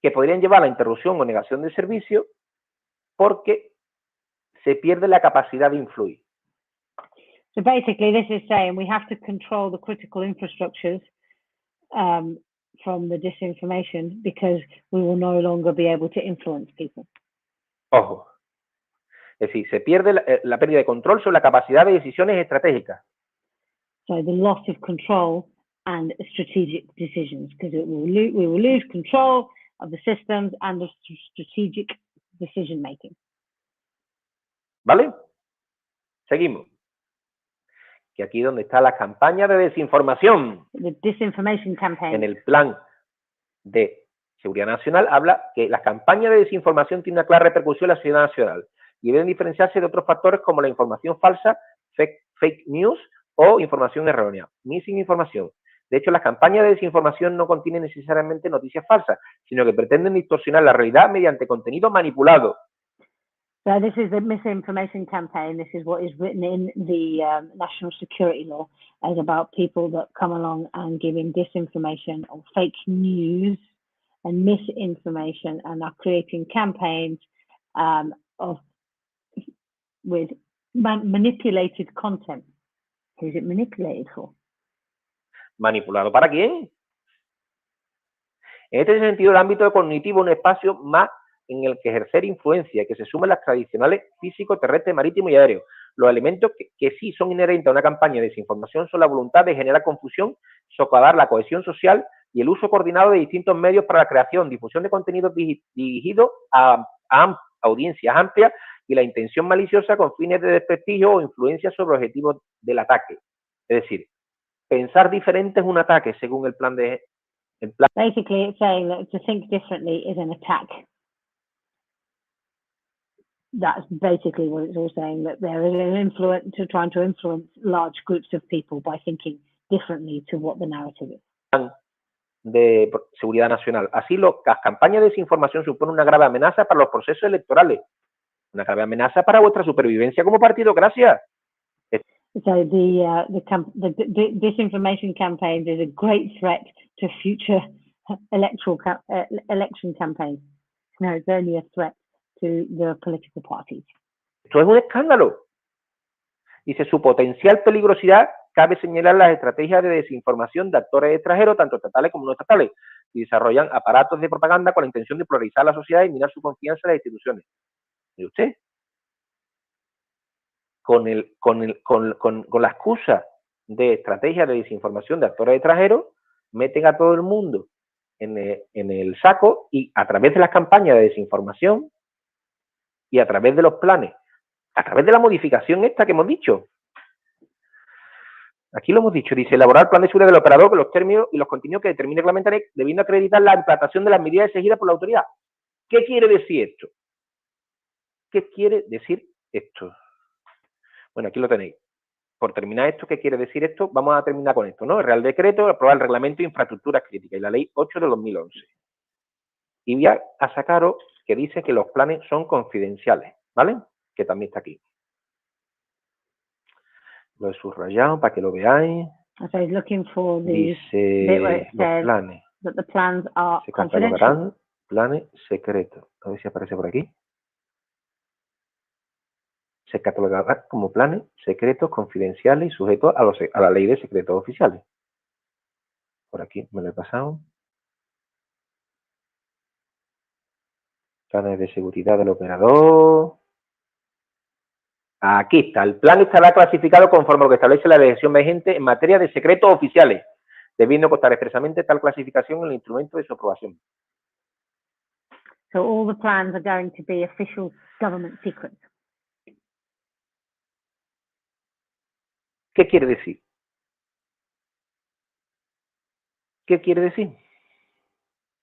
[SPEAKER 2] que podrían llevar a la interrupción o negación de servicio porque se pierde la capacidad de influir.
[SPEAKER 1] So basically, this is saying we have to control the critical infrastructures from the disinformation because we will no longer be able to influence people.
[SPEAKER 2] Ojo. Es decir, se pierde la pérdida de control sobre la capacidad de decisiones estratégicas.
[SPEAKER 1] So the loss of control and strategic decisions, because we will lose control of the systems and the strategic decision making.
[SPEAKER 2] ¿Vale? Seguimos. Que aquí donde está la campaña de desinformación.
[SPEAKER 1] The disinformation campaign.
[SPEAKER 2] En el plan de seguridad nacional habla que la campaña de desinformación tiene una clara repercusión en la sociedad nacional y deben diferenciarse de otros factores como la información falsa, fake news o información errónea, missing información. De hecho, las campañas de desinformación no contienen necesariamente noticias falsas, sino que pretenden distorsionar la realidad mediante contenido manipulado.
[SPEAKER 1] So this is the misinformation campaign. This is what is written in the national security law as about people that come along and giving disinformation or fake news and misinformation and are creating campaigns with manipulated content. Who is it manipulated for?
[SPEAKER 2] ¿Manipulado para quién? En este sentido, el ámbito cognitivo es un espacio más en el que ejercer influencia, que se suman las tradicionales físico, terrestre, marítimo y aéreo. Los elementos que sí son inherentes a una campaña de desinformación son la voluntad de generar confusión, socavar la cohesión social y el uso coordinado de distintos medios para la creación, difusión de contenidos dirigidos a audiencias amplias y la intención maliciosa con fines de desprestigio o influencia sobre objetivos del ataque. Es decir, pensar diferente es un ataque según el plan de...
[SPEAKER 1] Basically, it's saying that to think differently is an attack. That's basically what it's all saying, that there is an influence to trying to influence large groups of people by thinking differently to what the narrative is.
[SPEAKER 2] De seguridad nacional. Así, las campañas de desinformación suponen una grave amenaza para los procesos electorales, una grave amenaza para vuestra supervivencia como partido. Gracias.
[SPEAKER 1] So the disinformation campaigns is a great threat to future election campaigns. No, it's only a threat to the political parties.
[SPEAKER 2] Esto es un escándalo. Dice, su potencial peligrosidad cabe señalar las estrategias de desinformación de actores extranjeros, tanto estatales como no estatales, y desarrollan aparatos de propaganda con la intención de polarizar la sociedad y minar su confianza en las instituciones. ¿Y usted? Con la excusa de estrategias de desinformación de actores extranjeros, meten a todo el mundo en el saco, y a través de las campañas de desinformación y a través de los planes, a través de la modificación esta que hemos dicho. Aquí lo hemos dicho, dice, elaborar el plan de seguridad del operador con los términos y los contenidos que determine reglamentariamente, debiendo acreditar la implantación de las medidas exigidas por la autoridad. ¿Qué quiere decir esto? ¿Qué quiere decir esto? Bueno, aquí lo tenéis. Por terminar esto, ¿qué quiere decir esto? Vamos a terminar con esto, ¿no? El Real Decreto, aprobar el Reglamento de Infraestructuras Críticas y la Ley 8 de 2011. Y voy a sacaros que dice que los planes son confidenciales, ¿vale? Que también está aquí. Lo he subrayado para que lo veáis.
[SPEAKER 1] So he's looking for the
[SPEAKER 2] Dice los planes.
[SPEAKER 1] that the plans are
[SPEAKER 2] Se
[SPEAKER 1] confidential.
[SPEAKER 2] catalogarán planes secretos. A ver si aparece por aquí. Se catalogarán como planes secretos, confidenciales y sujetos a la ley de secretos oficiales. Por aquí me lo he pasado. Planes de seguridad del operador. Aquí está. El plan estará clasificado conforme a lo que establece la legislación vigente en materia de secretos oficiales, debiendo constar expresamente tal clasificación en el instrumento de su aprobación.
[SPEAKER 1] So all the plans are going to be official government secrets.
[SPEAKER 2] ¿Qué quiere decir? ¿Qué quiere decir?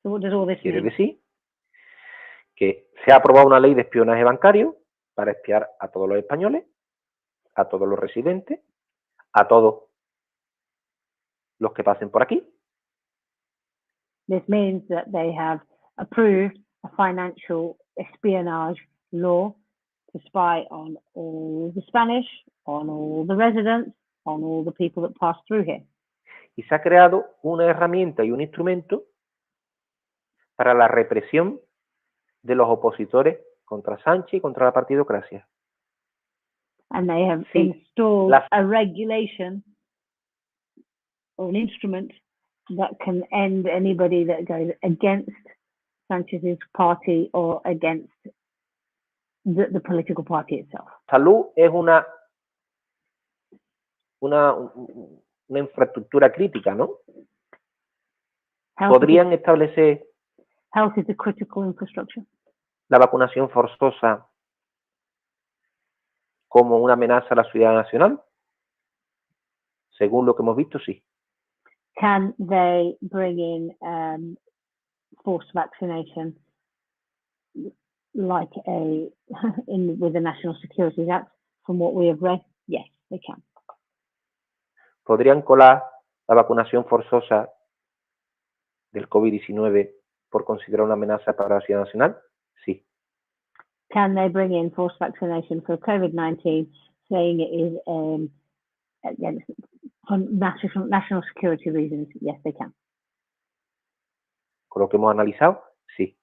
[SPEAKER 1] So what does all this
[SPEAKER 2] Quiere
[SPEAKER 1] mean?
[SPEAKER 2] decir que se ha aprobado una ley de espionaje bancario para espiar a todos los españoles, a todos los residentes, a todos los que pasen por aquí.
[SPEAKER 1] This means that they have approved a financial espionage law to spy on all the Spanish, on all the residents, on all the people that pass through here.
[SPEAKER 2] Y se ha creado una herramienta y un instrumento para la represión de los opositores contra Sánchez y contra la partidocracia.
[SPEAKER 1] And they have
[SPEAKER 2] Sí,
[SPEAKER 1] installed a regulation or an instrument that can end anybody that goes against Sanchez's party or against the political party itself.
[SPEAKER 2] Salud es una infraestructura crítica, ¿no? Podrían establecer
[SPEAKER 1] Health is a critical infrastructure.
[SPEAKER 2] La vacunación forzosa como una amenaza a la seguridad nacional. Según lo que hemos visto, sí.
[SPEAKER 1] Can they bring in forced vaccination like with the National Security Act? From what we have read, yes, they can.
[SPEAKER 2] ¿Podrían colar la vacunación forzosa del COVID-19 por considerar una amenaza para la seguridad nacional? Sí.
[SPEAKER 1] Can they bring in forced vaccination for COVID-19, saying it is against for national security reasons? Yes, they can.
[SPEAKER 2] Con lo que hemos analizado, sí.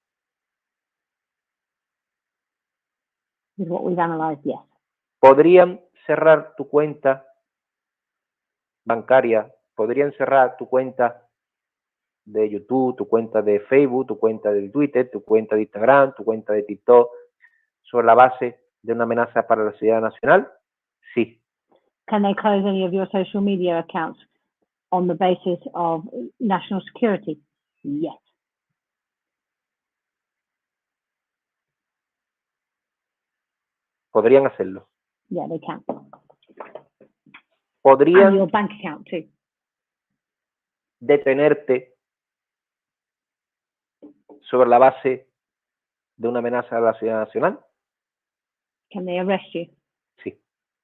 [SPEAKER 1] With what we've analysed, yes.
[SPEAKER 2] ¿Podrían cerrar tu cuenta bancaria? ¿Podrían cerrar tu cuenta de YouTube, tu cuenta de Facebook, tu cuenta de Twitter, tu cuenta de Instagram, tu cuenta de TikTok, sobre la base de una amenaza para la seguridad nacional? Sí.
[SPEAKER 1] Can they close any of your social media accounts on the basis of national security? Yes.
[SPEAKER 2] Podrían hacerlo.
[SPEAKER 1] Yeah, they can.
[SPEAKER 2] Podrían
[SPEAKER 1] And your bank account too.
[SPEAKER 2] detenerte sobre la base de una amenaza a la seguridad nacional.
[SPEAKER 1] Can they arrest you?
[SPEAKER 2] Sí,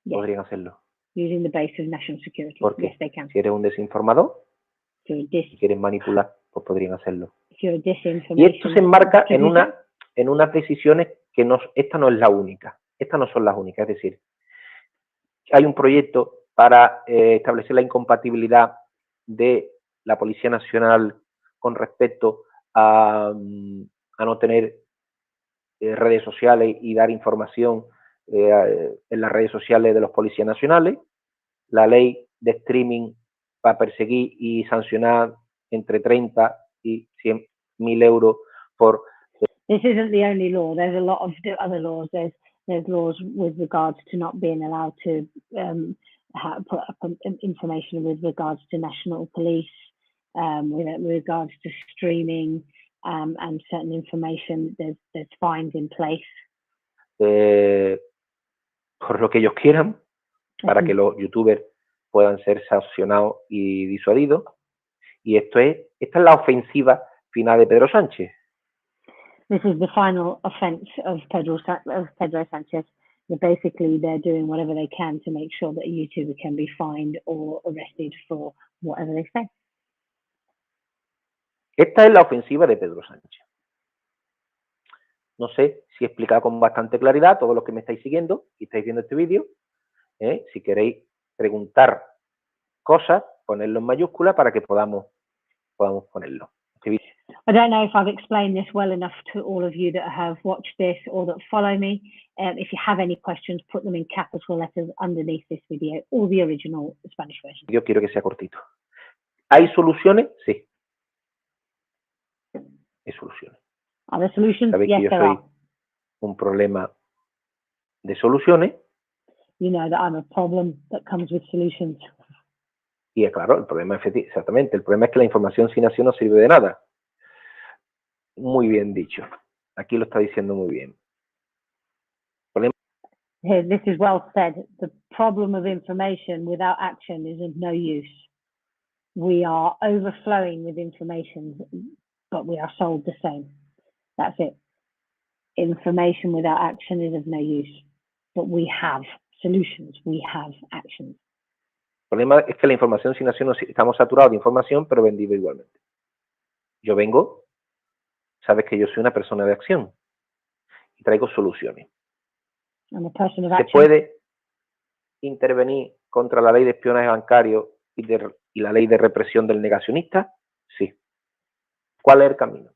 [SPEAKER 1] Yes.
[SPEAKER 2] podrían hacerlo.
[SPEAKER 1] Using the base of national security.
[SPEAKER 2] Porque
[SPEAKER 1] Yes, they can.
[SPEAKER 2] si eres un desinformador,
[SPEAKER 1] Si
[SPEAKER 2] si quieres manipular, pues podrían hacerlo.
[SPEAKER 1] disinformation.
[SPEAKER 2] Y esto se enmarca en unas decisiones que esta no es la única. Estas no son las únicas. Es decir, hay un proyecto para establecer la incompatibilidad de la Policía Nacional con respecto a no tener redes sociales y dar información en las redes sociales de los policías nacionales. La ley de streaming para perseguir y sancionar entre 30 y 100.000 euros por...
[SPEAKER 1] This isn't the only law. There's a lot of other laws. There's laws with regards to not being allowed to put up information with regards to national police, with regards to streaming and certain information. There's fines in place.
[SPEAKER 2] Por lo que ellos quieran, para que los youtubers puedan ser sancionados y disuadidos. Y esta es la ofensiva final de Pedro Sánchez.
[SPEAKER 1] This is the final offence of Pedro Sánchez. Basically, they're doing whatever they can to make sure that a YouTuber can be fined or arrested for whatever they say.
[SPEAKER 2] Esta es la ofensiva de Pedro Sánchez. No sé si he explicado con bastante claridad a todos los que me estáis siguiendo y estáis viendo este vídeo. Si queréis preguntar cosas, ponedlo en mayúscula para que podamos ponerlo.
[SPEAKER 1] I don't know if I've explained this well enough to all of you that have watched this or that follow me. If you have any questions, put them in capital letters underneath this video or the original Spanish version.
[SPEAKER 2] Yo quiero que sea cortito. ¿Hay soluciones? Sí. Hay soluciones.
[SPEAKER 1] Are there solutions?
[SPEAKER 2] Sabéis
[SPEAKER 1] Yes,
[SPEAKER 2] que yo
[SPEAKER 1] there
[SPEAKER 2] soy
[SPEAKER 1] are.
[SPEAKER 2] un problema de soluciones.
[SPEAKER 1] You know that I'm a problem that comes with solutions.
[SPEAKER 2] Y claro, el problema exactamente. El problema es que la información sin acción no sirve de nada. Muy bien dicho. Aquí lo está diciendo muy bien.
[SPEAKER 1] Here, this is well said. The problem of information without action is of no use. We are overflowing with information, but we are sold the same. That's it. Information without action is of no use, but we have solutions. We have actions.
[SPEAKER 2] El problema es que la información sin acción, estamos saturados de información, pero vendido igualmente. Yo vengo, sabes que yo soy una persona de acción y traigo soluciones. ¿Se puede intervenir contra la ley de espionaje bancario y la ley de represión del negacionista? Sí. ¿Cuál es el camino?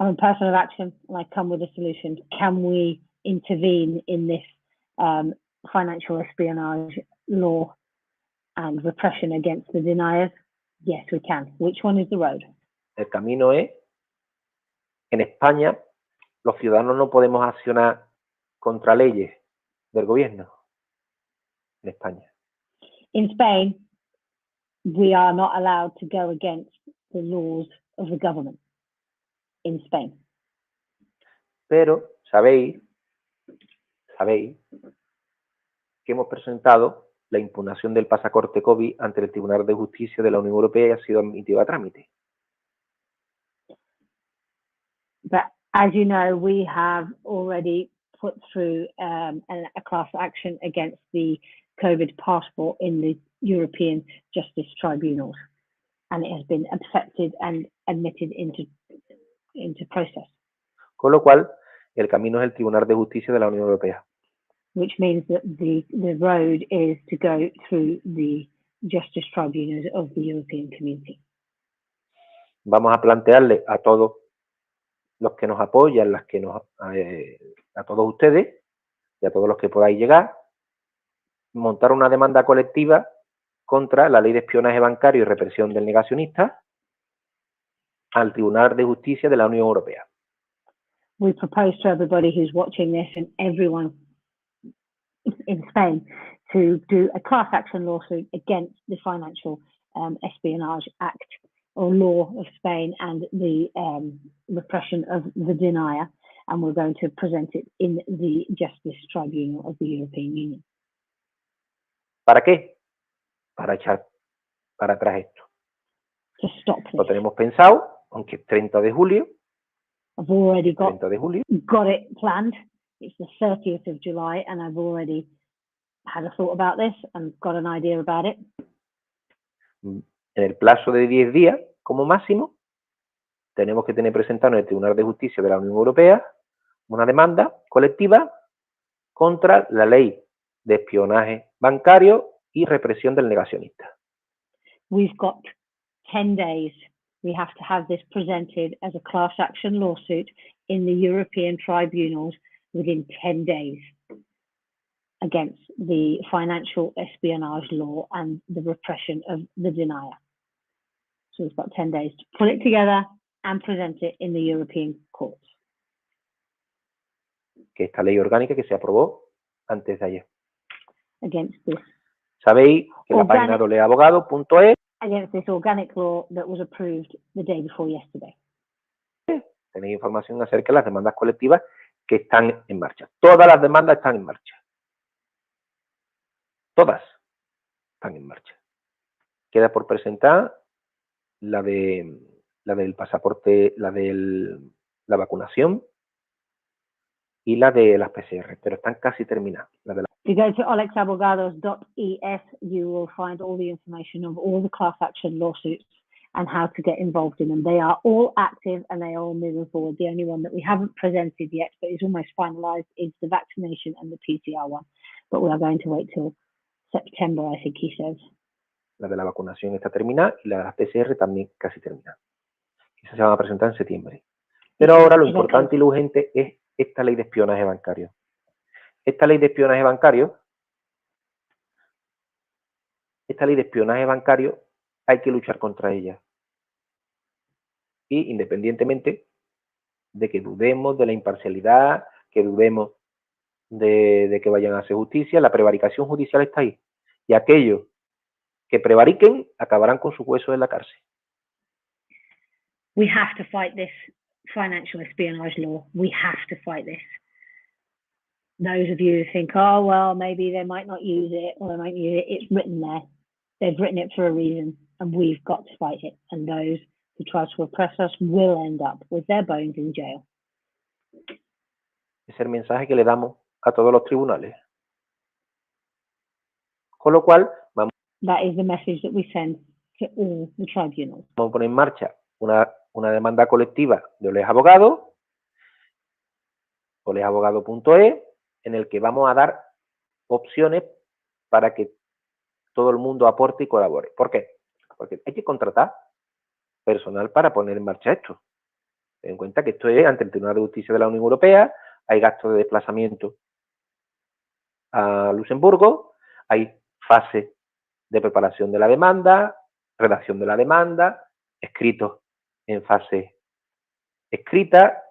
[SPEAKER 1] I'm a person of action and I come with a solution. Can we intervene in this financial espionage law and repression against the deniers? Yes, we can. Which one is the road?
[SPEAKER 2] El camino es, en España, los ciudadanos no podemos accionar contra leyes del gobierno. En España.
[SPEAKER 1] In Spain, we are not allowed to go against the laws of the government. In Spain.
[SPEAKER 2] Pero sabéis que hemos presentado la impugnación del pasaporte COVID ante el Tribunal de Justicia de la Unión Europea y ha sido admitido a trámite.
[SPEAKER 1] But as you know, we have already put through a class action against the COVID passport in the European Justice Tribunals, and it has been accepted and admitted into process.
[SPEAKER 2] Con lo cual, el camino es el Tribunal de Justicia de la Unión Europea.
[SPEAKER 1] Which means that the road is to go through the Justice Tribunals of the European Community.
[SPEAKER 2] Vamos a plantearle a todos los que nos apoyan, a todos ustedes y a todos los que podáis llegar, montar una demanda colectiva contra la Ley de Espionaje Bancario y Represión del Negacionista al Tribunal de Justicia de la Unión Europea.
[SPEAKER 1] We propose to everybody who's watching this and everyone in Spain to do a class action lawsuit against the Financial Espionage Act or law of Spain and the repression of the denier, and we're going to present it in the Justice Tribunal of the European Union.
[SPEAKER 2] ¿Para qué? Para echar para atrás esto.
[SPEAKER 1] To stop this.
[SPEAKER 2] Lo tenemos pensado, aunque es 30 de julio.
[SPEAKER 1] I've already got it planned. It's the 30th of July, and I've already had a thought about this and got an idea about it.
[SPEAKER 2] En el plazo de 10 días, como máximo, tenemos que tener presentado en el Tribunal de Justicia de la Unión Europea una demanda colectiva contra la Ley de Espionaje Bancario y Represión del Negacionista.
[SPEAKER 1] We've got 10 days. We have to have this presented as a class action lawsuit in the European tribunals within 10 days. against the financial espionage law and the repression of the denier. So we've got 10 days to put it together and present it in the European courts.
[SPEAKER 2] Que esta ley orgánica que se aprobó antes de ayer.
[SPEAKER 1] Against this.
[SPEAKER 2] Sabéis que la página de oleabogado.es.
[SPEAKER 1] Against this organic law that was approved the day before yesterday.
[SPEAKER 2] Tenéis información acerca de las demandas colectivas que están en marcha. Todas las demandas están en marcha. Todas están en marcha. Queda por presentar la del pasaporte, la de la vacunación y la de las PCR, pero están casi terminadas.
[SPEAKER 1] If you go to olexabogados.es, you will find all the information of all the class action lawsuits and how to get involved in them. They are all active and they are all moving forward. The only one that we haven't presented yet, but is almost finalized, is the vaccination and the PCR one. But we are going to wait till September, I think he says.
[SPEAKER 2] La de la vacunación está terminada y la de las PCR también casi terminada. Esas se van a presentar en septiembre. Pero ahora lo importante y lo urgente es esta ley de espionaje bancario. Esta ley de espionaje bancario hay que luchar contra ella. Y independientemente de que dudemos de la imparcialidad, que dudemos de que vayan a hacer justicia, la prevaricación judicial está ahí. Y aquellos que prevariquen acabarán con sus huesos en la cárcel.
[SPEAKER 1] We have to fight this financial espionage law. We have to fight this. Those of you who think, oh, well, maybe they might not use it or they might use it, it's written there. They've written it for a reason and we've got to fight it. And those who try to oppress us will end up with their bones in jail.
[SPEAKER 2] Es el mensaje que le damos a todos los tribunales. Con lo cual,
[SPEAKER 1] that is the message that we send to all the tribunals.
[SPEAKER 2] Vamos a poner en marcha una demanda colectiva de Olex Abogados, olexabogado.es, en el que vamos a dar opciones para que todo el mundo aporte y colabore. ¿Por qué? Porque hay que contratar personal para poner en marcha esto. Ten en cuenta que esto es ante el Tribunal de Justicia de la Unión Europea, hay gastos de desplazamiento a Luxemburgo, hay fase de preparación de la demanda, redacción de la demanda, escritos en fase escrita,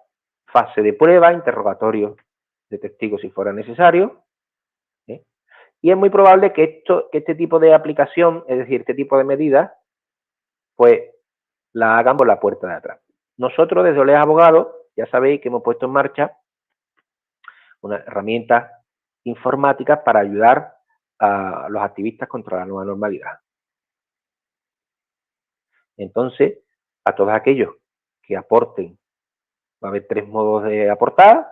[SPEAKER 2] fase de prueba, interrogatorio de testigos si fuera necesario. Y es muy probable que este tipo de aplicación, es decir, este tipo de medidas, pues la hagan por la puerta de atrás. Nosotros desde Olex Abogados ya sabéis que hemos puesto en marcha unas herramientas informáticas para ayudar a los activistas contra la nueva normalidad. Entonces, a todos aquellos que aporten, va a haber 3 modos de aportar: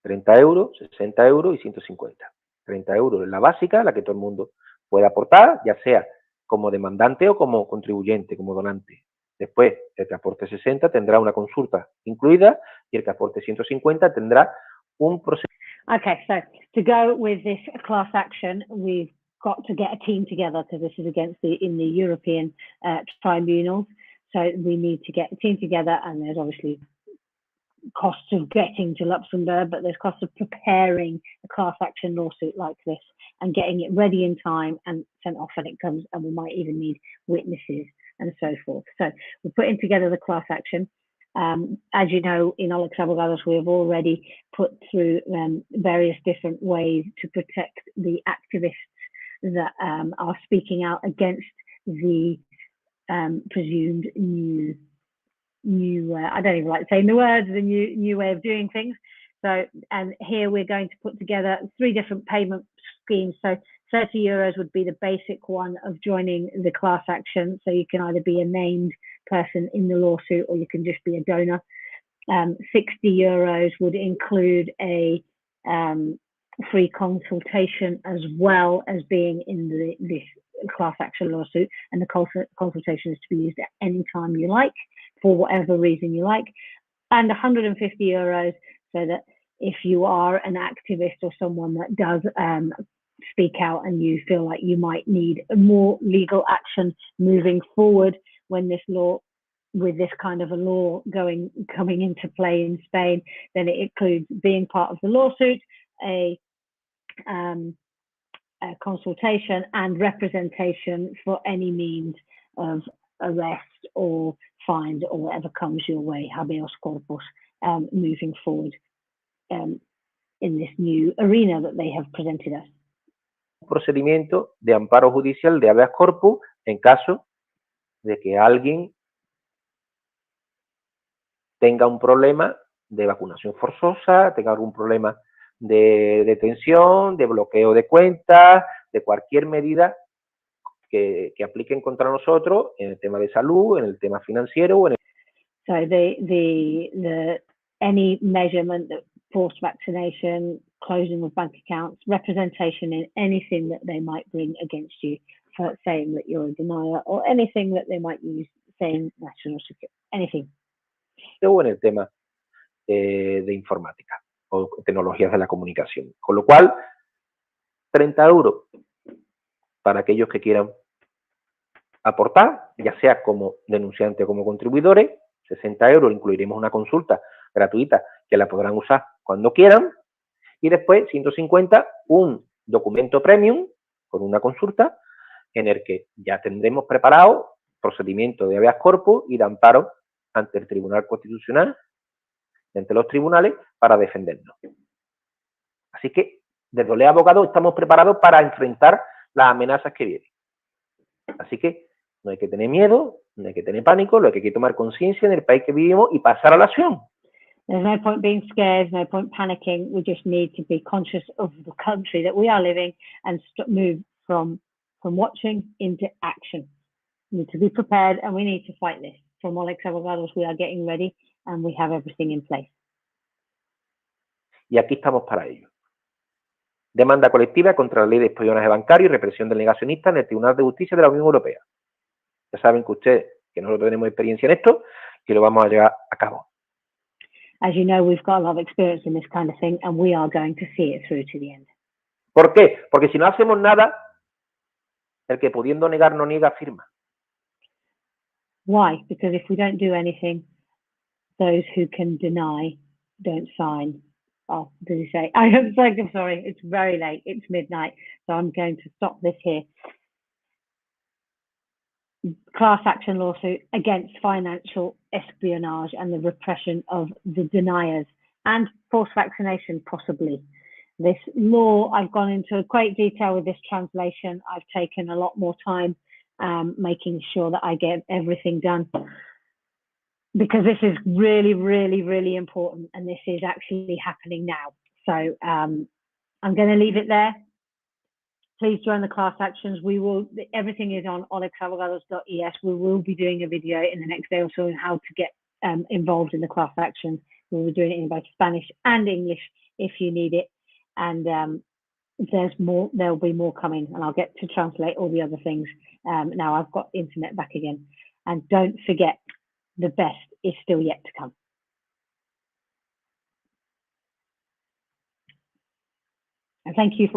[SPEAKER 2] 30 euros, 60 euros y 150. 30 euros es la básica, la que todo el mundo puede aportar, ya sea como demandante o como contribuyente, como donante. Después, el que aporte 60 tendrá una consulta incluida y el que aporte 150 tendrá un proceso.
[SPEAKER 1] Okay, so to go with this class action, we've got to get a team together because this is against in the European tribunals. So we need to get a team together, and there's obviously costs of getting to Luxembourg, but there's costs of preparing a class action lawsuit like this and getting it ready in time and sent off when it comes, and we might even need witnesses and so forth. So we're putting together the class action. As you know, in Olex Abogados, we have already put through various different ways to protect the activists that are speaking out against the presumed new I don't even like saying the words, the new way of doing things. So, and here we're going to put together 3 different payment schemes. So 30 euros would be the basic one of joining the class action. So you can either be a named person in the lawsuit or you can just be a donor. 60 euros would include a free consultation as well as being in this class action lawsuit, and the consultation is to be used at any time you like for whatever reason you like, and 150 euros so that if you are an activist or someone that does speak out and you feel like you might need more legal action moving forward when this law, with this kind of a law coming into play in Spain, then it includes being part of the lawsuit, a consultation and representation for any means of arrest or fine or whatever comes your way, habeas corpus, moving forward in this new arena that they have presented us.
[SPEAKER 2] Procedimiento de amparo judicial de habeas corpus en caso de que alguien tenga un problema de vacunación forzosa, tenga algún problema de detención, de bloqueo de cuentas, de cualquier medida que apliquen contra nosotros en el tema de salud, en el tema financiero o en el...
[SPEAKER 1] So any measurement, forced vaccination, closing of bank accounts, representation in anything that they might bring against you for saying that you're a denier, or anything that they might use saying national security, anything.
[SPEAKER 2] O en el tema de informática o tecnologías de la comunicación. Con lo cual, 30 € para aquellos que quieran aportar, ya sea como denunciante o como contribuidores, 60 €, incluiremos una consulta gratuita que la podrán usar cuando quieran, y después 150, un documento premium con una consulta en el que ya tendremos preparado procedimiento de habeas corpus y de amparo ante el Tribunal Constitucional, ante los tribunales, para defendernos. Así que, desde Olex Abogados estamos preparados para enfrentar las amenazas que vienen. Así que no hay que tener miedo, no hay que tener pánico, lo que hay que tomar conciencia en el país que vivimos y pasar a la acción.
[SPEAKER 1] There's no point being scared, no point panicking. We just need to be conscious of the country that we are living and move from watching into action. We need to be prepared and we need to fight this. From Olex Abogados, we are getting ready and we have everything in place.
[SPEAKER 2] Y aquí estamos para ello. Demanda colectiva contra la Ley de Espionaje Bancario y Represión del Negacionista en el Tribunal de Justicia de la Unión Europea. Ya saben que ustedes, que nosotros tenemos experiencia en esto, que lo vamos a llevar a cabo.
[SPEAKER 1] As you know, we've got a lot of experience in this kind of thing and we are going to see it through to the end.
[SPEAKER 2] ¿Por qué? Porque si no hacemos nada, el que pudiendo negar no niega firma.
[SPEAKER 1] Why? Because if we don't do anything, those who can deny don't sign. Oh, did he say? I'm sorry, it's very late. It's midnight, so I'm going to stop this here. Class action lawsuit against financial espionage and the repression of the deniers and forced vaccination, possibly. This law, I've gone into great detail with this translation. I've taken a lot more time making sure that I get everything done, because this is really, really, really important, and this is actually happening now. So I'm going to leave it there. Please join the class actions. Everything is on olexabogados.es. We will be doing a video in the next day or so on how to get involved in the class actions. We'll be doing it in both Spanish and English if you need it. And there'll be more coming, and I'll get to translate all the other things. Now I've got internet back again. And don't forget, the best is still yet to come. And thank you for